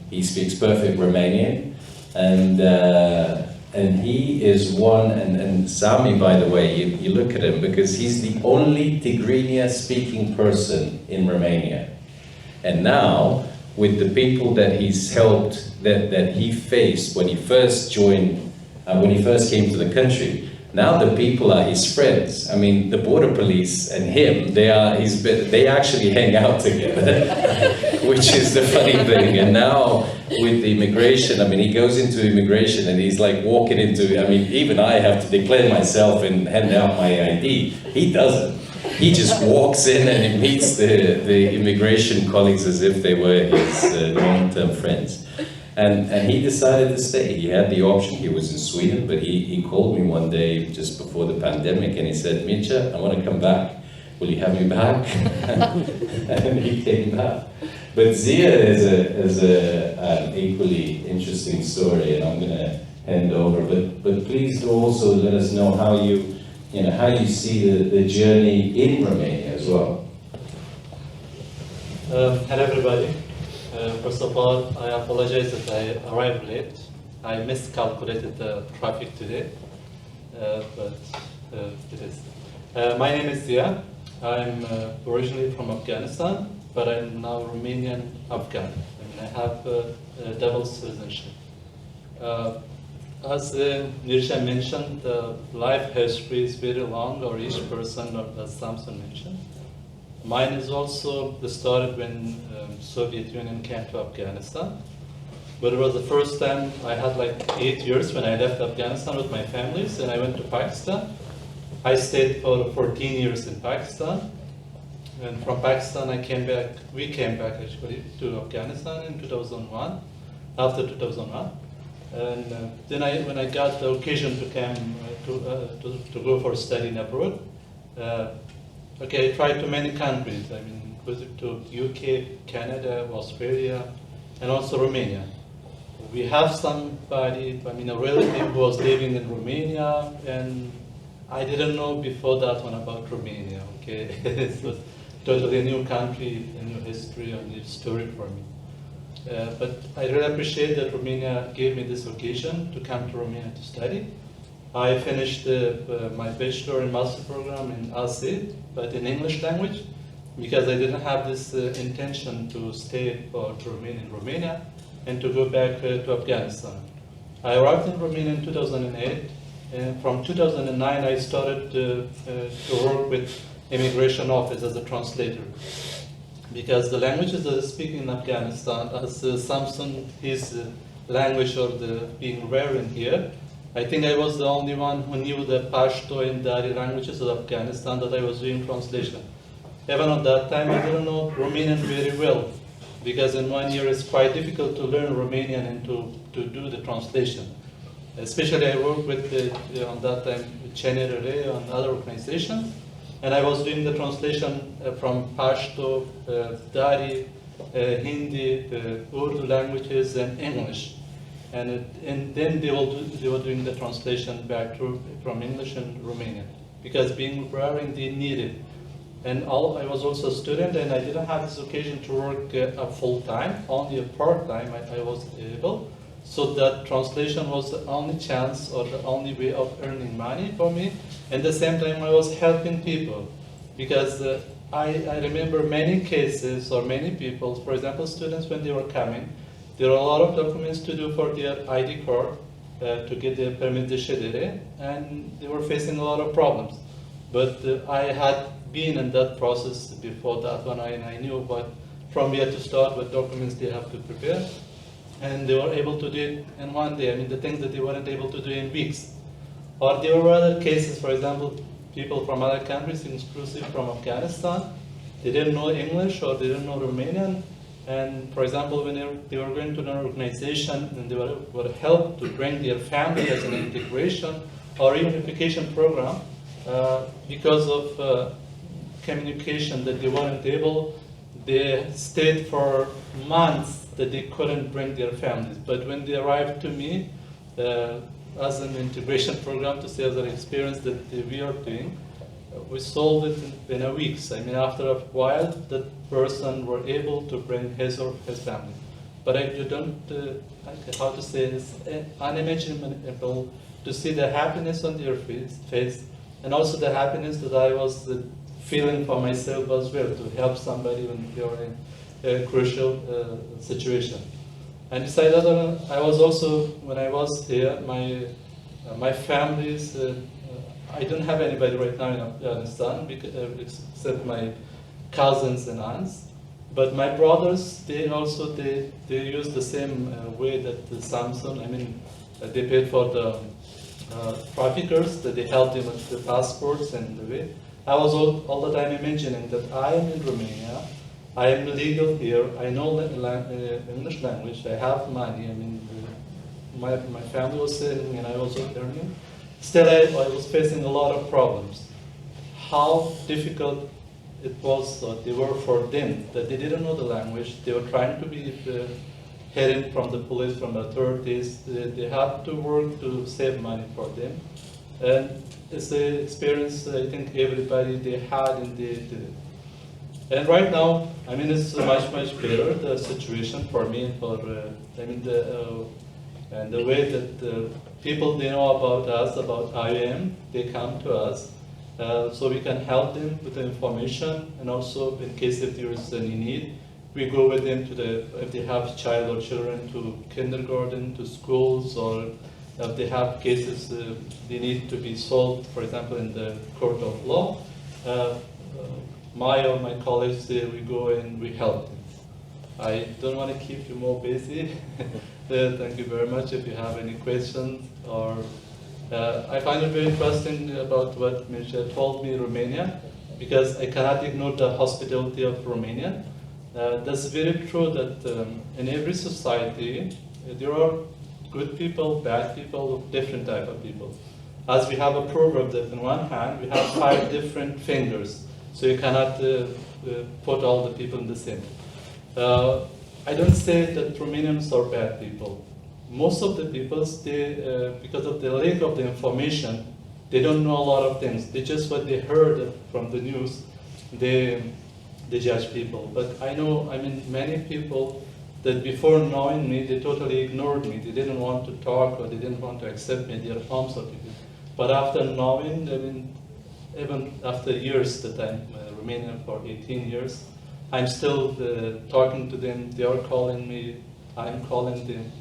he speaks perfect Romanian, and he is one, and Sami, by the way, you look at him, because he's the only Tigrinya speaking person in Romania. And now, with the people that he's helped, that he faced when he first joined, when he first came to the country, now the people are his friends. I mean, the border police and him, they actually hang out together, which is the funny thing. And now with the immigration, I mean, he goes into immigration and he's like walking into, I mean, even I have to declare myself and hand out my ID. He doesn't. He just walks in and he meets the immigration colleagues as if they were his long-term friends. And he decided to stay. He had the option. He was in Sweden, but he called me one day just before the pandemic and he said, Mircha, I want to come back. Will you have me back? And he came back. But Zia is an equally interesting story, and I'm going to hand over. But please do also let us know how you see the journey in Romania as well. Hello everybody. First of all, I apologize that I arrived late. I miscalculated the traffic today, but it is. My name is Zia. I'm originally from Afghanistan, but I'm now Romanian Afghan. I mean, I have a double citizenship. As Nirsha mentioned, the life history is very long, or each person, or as Samson mentioned. Mine is also started when Soviet Union came to Afghanistan. But it was the first time. I had like 8 years when I left Afghanistan with my families, and I went to Pakistan. I stayed for 14 years in Pakistan. And from Pakistan, we came back actually to Afghanistan in 2001, after 2001. And then when I got the occasion to come to go for studying abroad, I tried to many countries. I mean, visit to UK, Canada, Australia, and also Romania. We have somebody, a relative who was living in Romania, and I didn't know before that one about Romania. Okay, it was totally a new country, a new history, a new story for me. But I really appreciate that Romania gave me this occasion to come to Romania to study. I finished my bachelor and master program in AC, but in English language, because I didn't have this intention to stay to remain in Romania and to go back to Afghanistan. I arrived in Romania in 2008, and from 2009 I started to work with immigration office as a translator. Because the languages that I speak in Afghanistan, as Samson, his language or being rare in here, I think I was the only one who knew the Pashto and Dari languages of Afghanistan that I was doing translation. Even at that time, I didn't know Romanian very well, because in 1 year it's quite difficult to learn Romanian and to do the translation. Especially I worked with, on that time, CNRR and other organizations, and I was doing the translation from Pashto, Dari, Hindi, Urdu languages, and English. And then they were doing the translation back from English and Romanian, because being rare they needed. And I was also a student, and I didn't have this occasion to work full time, only a part time I was able. So that translation was the only chance or the only way of earning money for me. And at the same time, I was helping people, because I remember many cases or many people, for example, students when they were coming, there were a lot of documents to do for their ID card to get their permis de ședere, and they were facing a lot of problems. But I had been in that process before that one, and I knew from where to start, what documents they have to prepare. And they were able to do it in 1 day. I mean, the things that they weren't able to do in weeks. Or there were other cases, for example, people from other countries, inclusive from Afghanistan, they didn't know English or they didn't know Romanian. And for example, when they were going to an organization and they were helped to bring their family as an integration or reunification program, because of communication that they weren't able, they stayed for months that they couldn't bring their families. But when they arrived to me as an integration program to see as an experience that we are doing, we solved it in a week. I mean, after a while, that person were able to bring his or his family. But you don't, how to say this, unimaginable to see the happiness on their face, and also the happiness that I was feeling for myself as well, to help somebody when they are in a crucial situation. And besides that, I was also, when I was here, my family's, I don't have anybody right now in Afghanistan except my cousins and aunts. But my brothers, they use the same way that the Samson, I mean, they paid for the traffickers, that they helped them with the passports and the way. I was all the time mentioning that I am in Romania, I am legal here, I know English language, I have money, I mean, my family was sitting and I was learning. Still, I was facing a lot of problems. How difficult it was, they were for them, that they didn't know the language, they were trying to be hidden from the police, from the authorities, they had to work to save money for them. And it's the experience I think everybody they had and they did it. And right now, I mean, it's much better, the situation for me, for I mean, and the way that people they know about us, about IOM, they come to us, so we can help them with the information, and also in case if there is any need, we go with them to if they have child or children, to kindergarten, to schools, or If they have cases they need to be solved, for example, in the court of law, my or my colleagues, we go and we help them. I don't want to keep you more busy. Thank you very much. If you have any questions, or I find it very interesting about what Mircea told me, Romania, because I cannot ignore the hospitality of Romania. That's very true that in every society there are good people, bad people, different type of people. As we have a proverb that in one hand we have 5 different fingers, so you cannot put all the people in the same. I don't say that Romanians are bad people. Most of the people, because of the lack of the information, they don't know a lot of things. They just what they heard from the news, they judge people. But I know, many people that before knowing me, they totally ignored me. They didn't want to talk, or they didn't want to accept me, their homes or people. But after knowing, even after years that I'm Romanian for 18 years, I'm still talking to them, they are calling me, I'm calling them.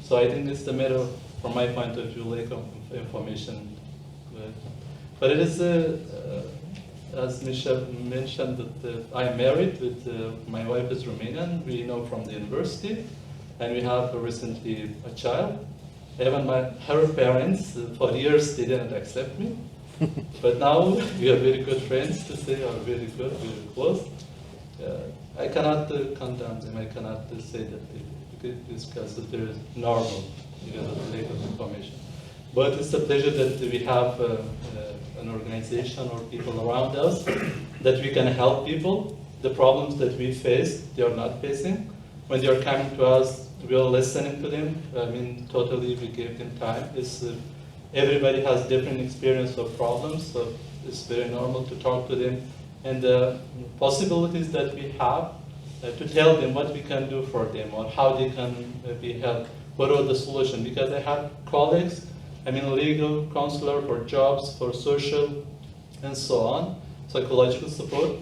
So I think it's the matter, from my point of view, lack of information. But it is, as Misha mentioned, that I am married with, my wife is Romanian, we know from the university, and we have recently a child. Even her parents, for years, they didn't accept me. But now we are very good friends, to say, are very good, very close. I cannot condemn them, I cannot say that it's because they're normal, because of the lack of information. But it's a pleasure that we have an organization or people around us that we can help people. The problems that we face, they are not facing. When they are coming to us, we are listening to them. Totally we give them time. Everybody has different experience of problems, so it's very normal to talk to them. And the possibilities that we have to tell them what we can do for them, or how they can be helped, what are the solutions. Because I have colleagues, legal, counselor, for jobs, for social, and so on, psychological support.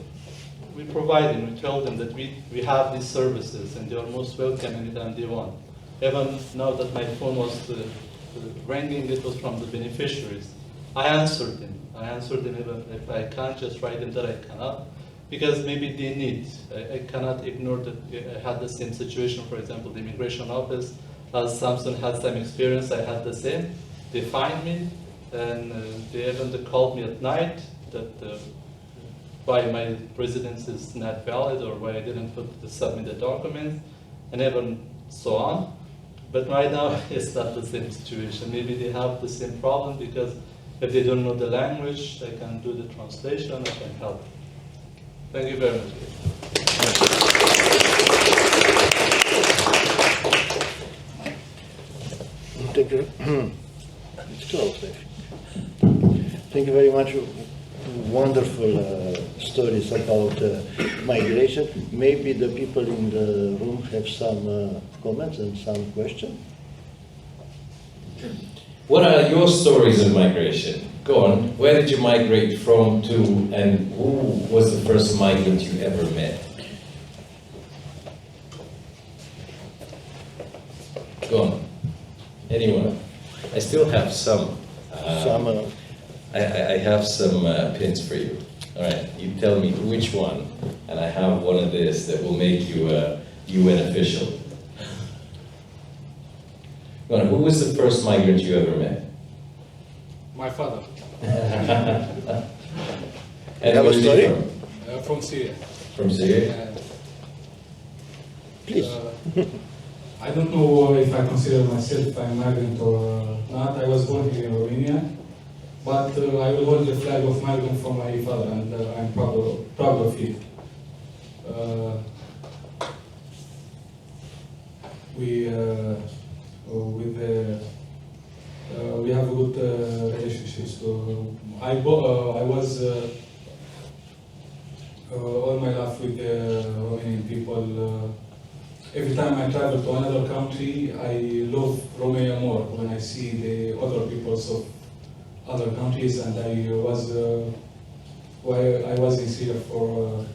We provide them, we tell them that we have these services, and they are most welcome anytime they want. Even now that my phone was ringing, it was from the beneficiaries. I answered them even if I can't just write them that I cannot, because maybe they need. I cannot ignore that I had the same situation, for example, the immigration office. As Samson had some experience, I had the same. They find me, and they even called me at night that why my residence is not valid, or why I didn't submit the documents, and even so on. But right now, it's not the same situation. Maybe they have the same problem, because if they don't know the language, I can do the translation, I can help. Thank you very much. Thank you. It's close, I think. Thank you very much. Wonderful stories about migration. Maybe the people in the room have some comments and some questions. What are your stories of migration? Go on. Where did you migrate from, to, and who was the first migrant you ever met? Go on. Anyone? I still have some. I have some pins for you. All right, you tell me which one, and I have one of this that will make you a UN official. Go on, who was the first migrant you ever met? My father. And have a story? From Syria. From Syria? Please. I don't know if I consider myself a migrant or not. I was born here in Romania, but I will hold the flag of migrant for my father, and I'm proud of it. We have a good relationship. So I was all my life with the Romanian people. Every time I travel to another country, I love Romania more when I see the other peoples of other countries. And I was in Syria for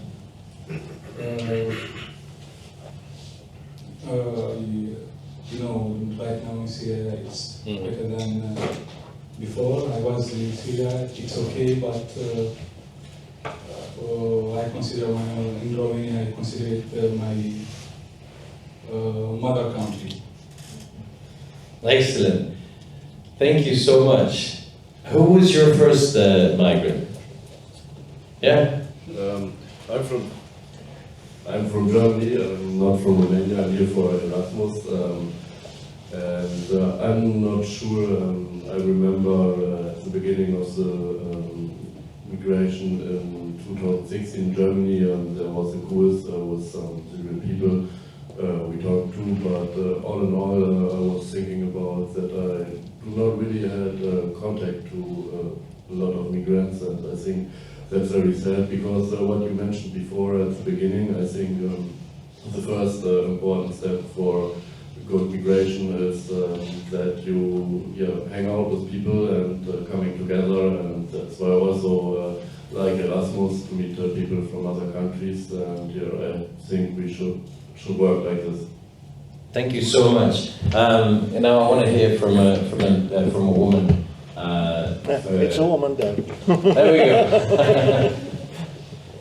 you know, right now in Syria it's better than before. I was in Syria, it's okay, but I consider in Romania, I consider it my mother country. Excellent. Thank you so much. Who was your first migrant? Yeah? I'm from Germany, I'm not from Romania, I'm here for Erasmus. And I'm not sure, I remember at the beginning of the migration in 2016 in Germany, there was a course with some Syrian people we talked to, but all in all I was thinking about that I do not really had contact to a lot of migrants, and I think that's very sad, because what you mentioned before at the beginning, I think the first important step for good migration is that you hang out with people and coming together, and that's why I also like Erasmus, to meet people from other countries, and I think we should work like this. Thank you so much. And now I want to hear from a woman. It's a woman there. There we go.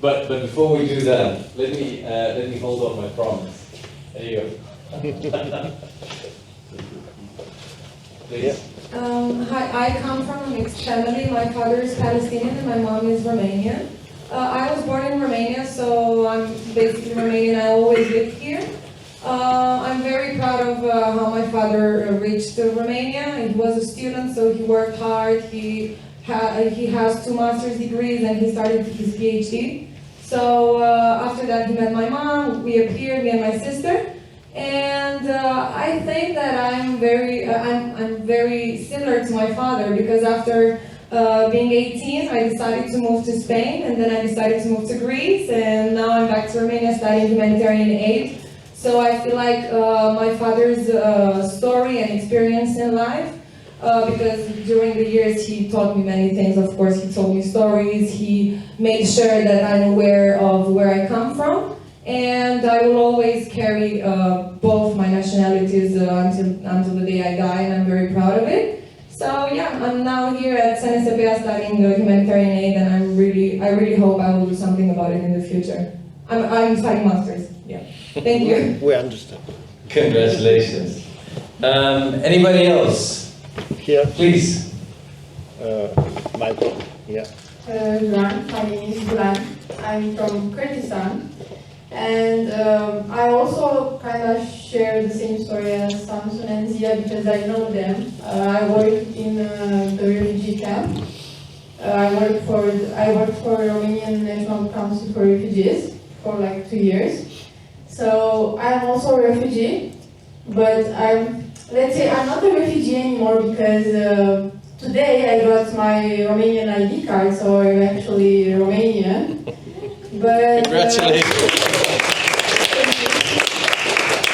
But before we do that, let me hold on my promise. There you go. Please. Hi, I come from a mixed family. My father is Palestinian and my mom is Romanian. I was born in Romania, so I'm basically Romanian. I always lived here. I'm very proud of how my father reached Romania. He was a student, so he worked hard. He has 2 master's degrees and he started his PhD. So after that he met my mom, we appeared, me and my sister. And I think that I'm very similar to my father, because after being 18, I decided to move to Spain, and then I decided to move to Greece, and now I'm back to Romania studying humanitarian aid. So I feel like my father's story and experience in life, because during the years he taught me many things. Of course, he told me stories, he made sure that I'm aware of where I come from, and I will always carry both my nationalities until the day I die, and I'm very proud of it. So yeah, I'm now here at FSP-SNSPA studying humanitarian aid, and I really hope I will do something about it in the future. I'm studying masters. Yeah. Thank you. We understand. Congratulations. Anybody else? Here. Please. Michael. Yeah. Gulen, my name is Gulen. I'm from Kyrgyzstan. And I also kind of share the same story as Samson and Zia, because I know them. I worked in the refugee camp. I worked for Romanian National Council for Refugees for like 2 years. So I'm also a refugee, but let's say I'm not a refugee anymore, because today I got my Romanian ID card, so I'm actually Romanian. But congratulations.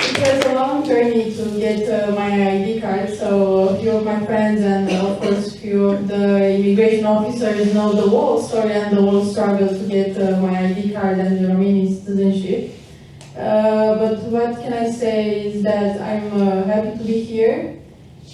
It was a long journey to get my ID card, so a few of my friends and of course a few of the immigration officers know the whole story and the whole struggle to get my ID card and the Romanian citizenship. But what can I say is that I'm happy to be here,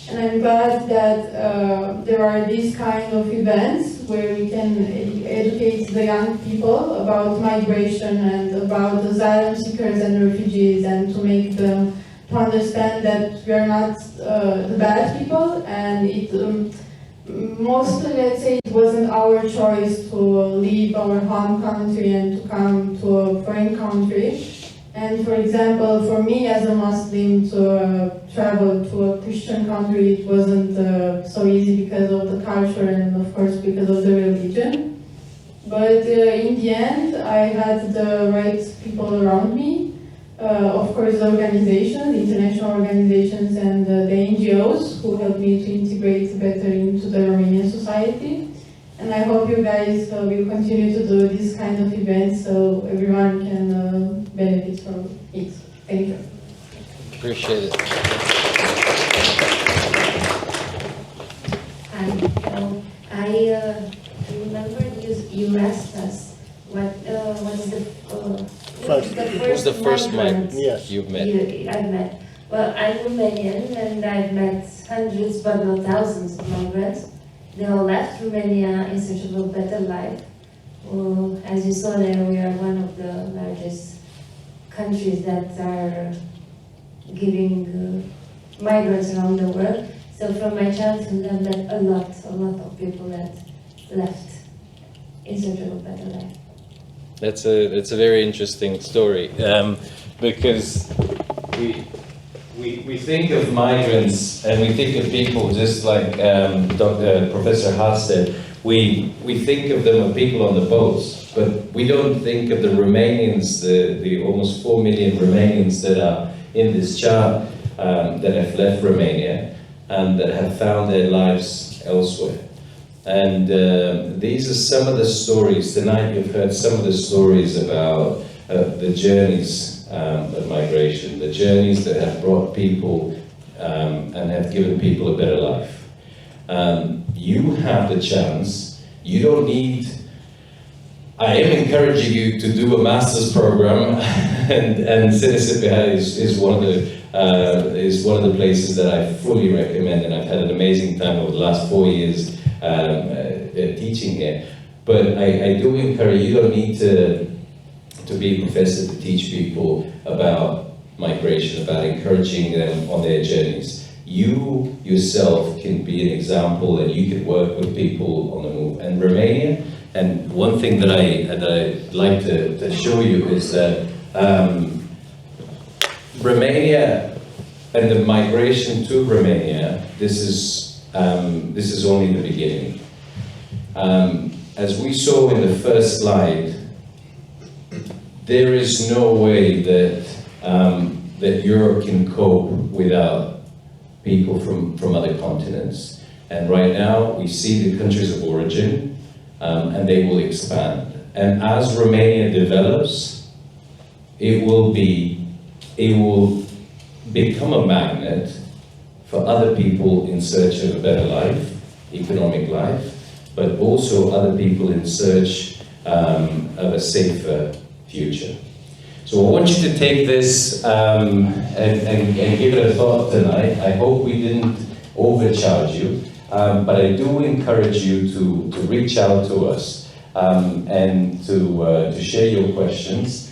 and I'm glad that there are these kind of events where we can educate the young people about migration and about asylum seekers and refugees, and to make them to understand that we are not the bad people, and it mostly, let's say, it wasn't our choice to leave our home country and to come to a foreign country. And for example, for me as a Muslim to travel to a Christian country, it wasn't so easy because of the culture and of course because of the religion. But in the end, I had the right people around me. Of course, the organizations, international organizations and the NGOs who helped me to integrate better into the Romanian society. And I hope you guys will continue to do this kind of events so everyone can benefit from it. Thank you. Appreciate it. I remember you asked us what is the Who's the first migrant yes, you've met? I've met. Well, I'm Romanian and I've met hundreds but not thousands of migrants. They all left Romania in search of a better life. Well, as you saw there, we are one of the largest countries that are giving migrants around the world. So from my childhood, I've met a lot of people that left in search of a better life. That's a very interesting story, because we think of migrants and we think of people just like Professor Haas said. We think of them as people on the boats, but we don't think of the Romanians, the almost 4 million Romanians that are in this chart that have left Romania and that have found their lives elsewhere. And these are some of the stories. Tonight you've heard some of the stories about the journeys of migration, the journeys that have brought people and have given people a better life. You have the chance. You don't need. I am encouraging you to do a master's program, and FSP-SNSPA is one of the places that I fully recommend, and I've had an amazing time over the last 4 years teaching here. But I do encourage you. Don't need to be a professor to teach people about migration, about encouraging them on their journeys. You yourself can be an example, and you can work with people on the move. And Romania, and one thing that I'd like to show you is that Romania and the migration to Romania, this is only the beginning. As we saw in the first slide, there is no way that that Europe can cope without people from other continents. And right now, we see the countries of origin, and they will expand. And as Romania develops, it will become a magnet for other people in search of a better life, economic life, but also other people in search of a safer future. So I want you to take this and give it a thought tonight. I hope we didn't overcharge you, but I do encourage you to reach out to us and to share your questions.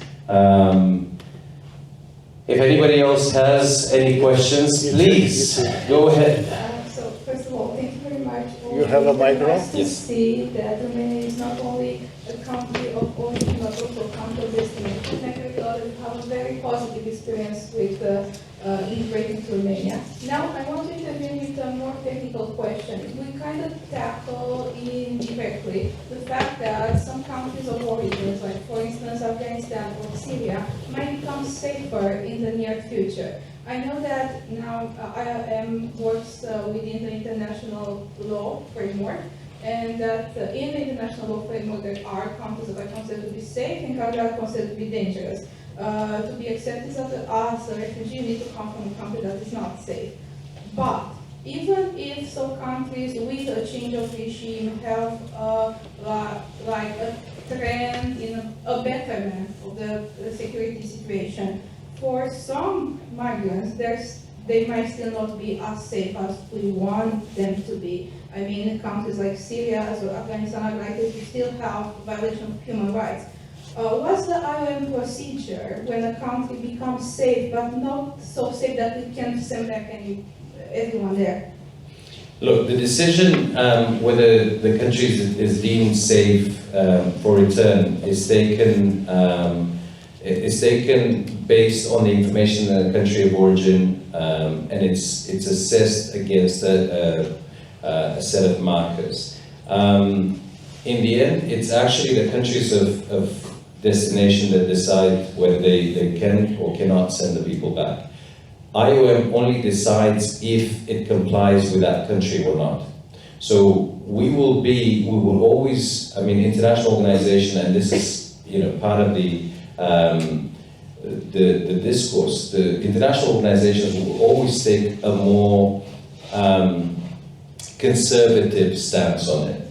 If anybody else has any questions, please go ahead. So first of all, thank you very much. You have a microphone? Nice to see that Romania is not only a country of origin but also a country of destination. I think have a very positive experience with immigrating to Romania. Now I want to intervene with a more technical question. We kind of tackle indirectly the fact that some countries of origin, like for instance Afghanistan or Syria, might become safer in the near future. I know that now IOM works within the international law framework, and that in the international law framework there are countries that are considered to be safe and countries that are considered to be dangerous. To be accepted as a refugee, you need to come from a country that is not safe. But even if some countries with a change of regime have like a trend in a betterment of the security situation, for some migrants, they might still not be as safe as we want them to be. I mean, in countries like Syria or Afghanistan, like this, we still have violation of human rights. What's the IOM procedure when a country becomes safe, but not so safe that we can send back everyone there? Look, the decision whether the country is deemed safe for return is taken based on the information in the country of origin, and it's assessed against a set of markers. In the end, it's actually the countries of destination that decide whether they can or cannot send the people back. IOM only decides if it complies with that country or not. So we will always, I mean, international organization, and this is, part of the discourse. The international organizations will always take a more conservative stance on it.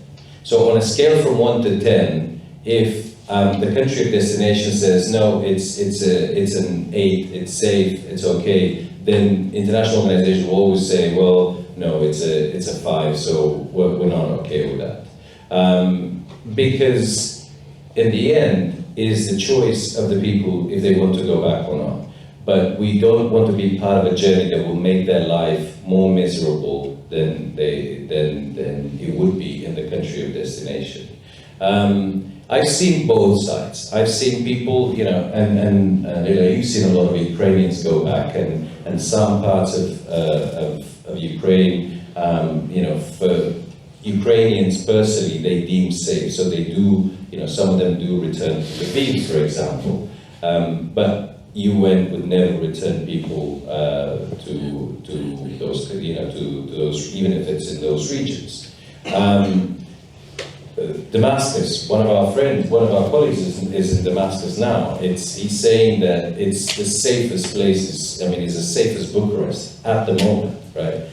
So on a scale from 1 to 10, if the country of destination says, no, it's an 8, it's safe, it's okay, then international organizations will always say, well, no, it's a 5, so we're not okay with that. Because in the end, it is the choice of the people if they want to go back or not. But we don't want to be part of a journey that will make their life more miserable than it would be in the country of destination. I've seen both sides. I've seen people, you know, and you've seen a lot of Ukrainians go back, and some parts of Ukraine, you know, for Ukrainians personally, they deem safe, so they do, you know, some of them do return to Lviv, for example, but UN would never return people to those, you know, to those, even if it's in those regions. Damascus, one of our colleagues is in Damascus now. He's saying that it's the safest place, I mean, it's as safe as Bucharest at the moment, right?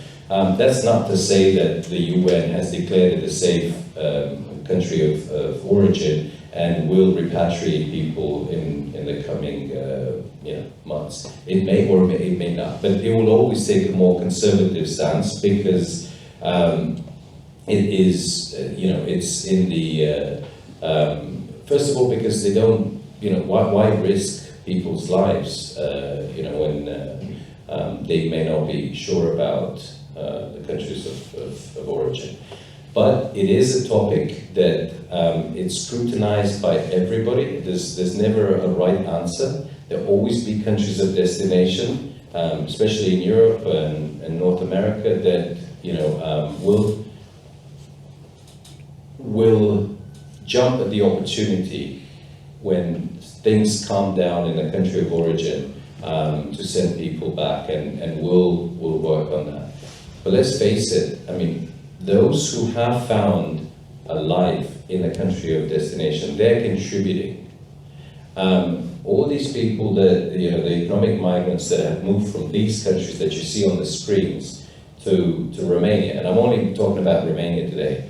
That's not to say that the UN has declared it a safe country of origin and will repatriate people in the coming months. It may or it may not, but it will always take a more conservative stance because it is, it's in the, first of all, because they don't, why risk people's lives, when they may not be sure about the countries of origin. But it is a topic that it's scrutinized by everybody. There's never a right answer. There'll always be countries of destination, especially in Europe and North America, that will jump at the opportunity when things calm down in the country of origin to send people back, and we'll work on that. But let's face it, I mean, those who have found a life in the country of destination, they're contributing. All these people that, the economic migrants that have moved from these countries that you see on the screens to Romania, and I'm only talking about Romania today,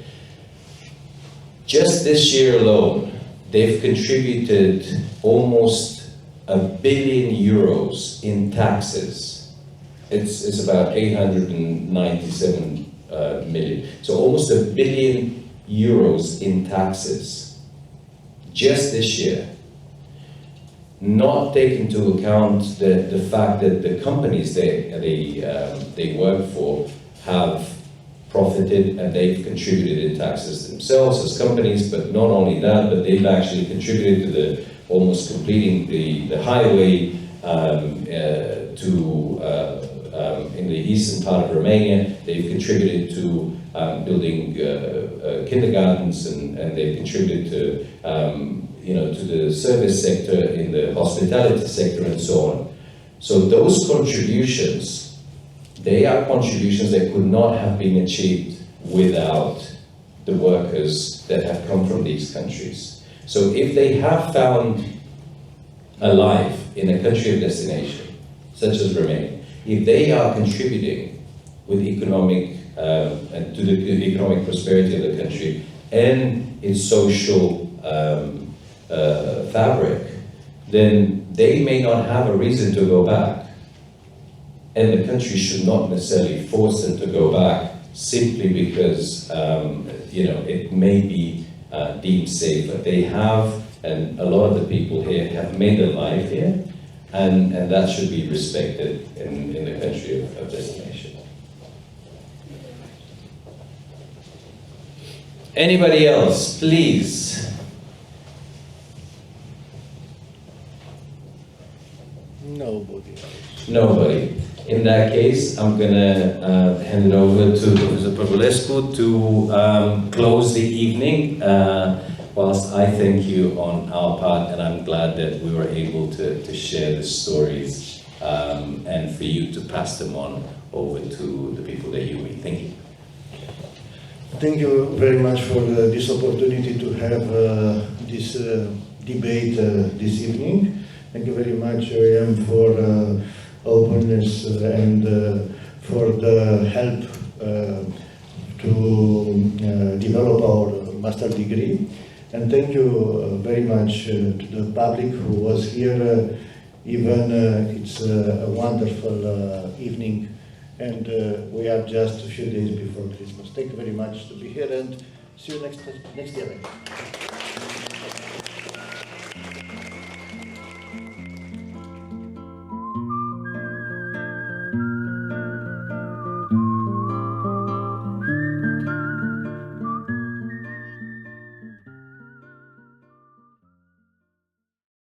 just this year alone, they've contributed almost €1 billion in taxes. It's about 897 million. So almost €1 billion in taxes just this year. Not taking into account the fact that the companies they work for have profited and they've contributed in taxes themselves as companies, but not only that, but they've actually contributed to almost completing the highway in the eastern part of Romania. They've contributed to building kindergartens, and they've contributed to to the service sector, in the hospitality sector, and so on. So those contributions, they are contributions that could not have been achieved without the workers that have come from these countries. So if they have found a life in a country of destination, such as Romania, if they are contributing with economic and to the economic prosperity of the country and its social fabric, then they may not have a reason to go back. And the country should not necessarily force them to go back simply because it may be deemed safe. But they have, and a lot of the people here have made a life here, and that should be respected in the country of destination. Anybody else, please? Nobody. In that case, I'm going to hand it over to Professor Pavlescu to close the evening, whilst I thank you on our part, and I'm glad that we were able to share the stories and for you to pass them on over to the people that you meet. Thank you. Thank you very much for this opportunity to have this debate this evening. Thank you very much, IOM, for openness and for the help to develop our master degree. And thank you very much to the public who was here. Even it's a wonderful evening, and we are just a few days before Christmas. Thank you very much to be here, and see you next year.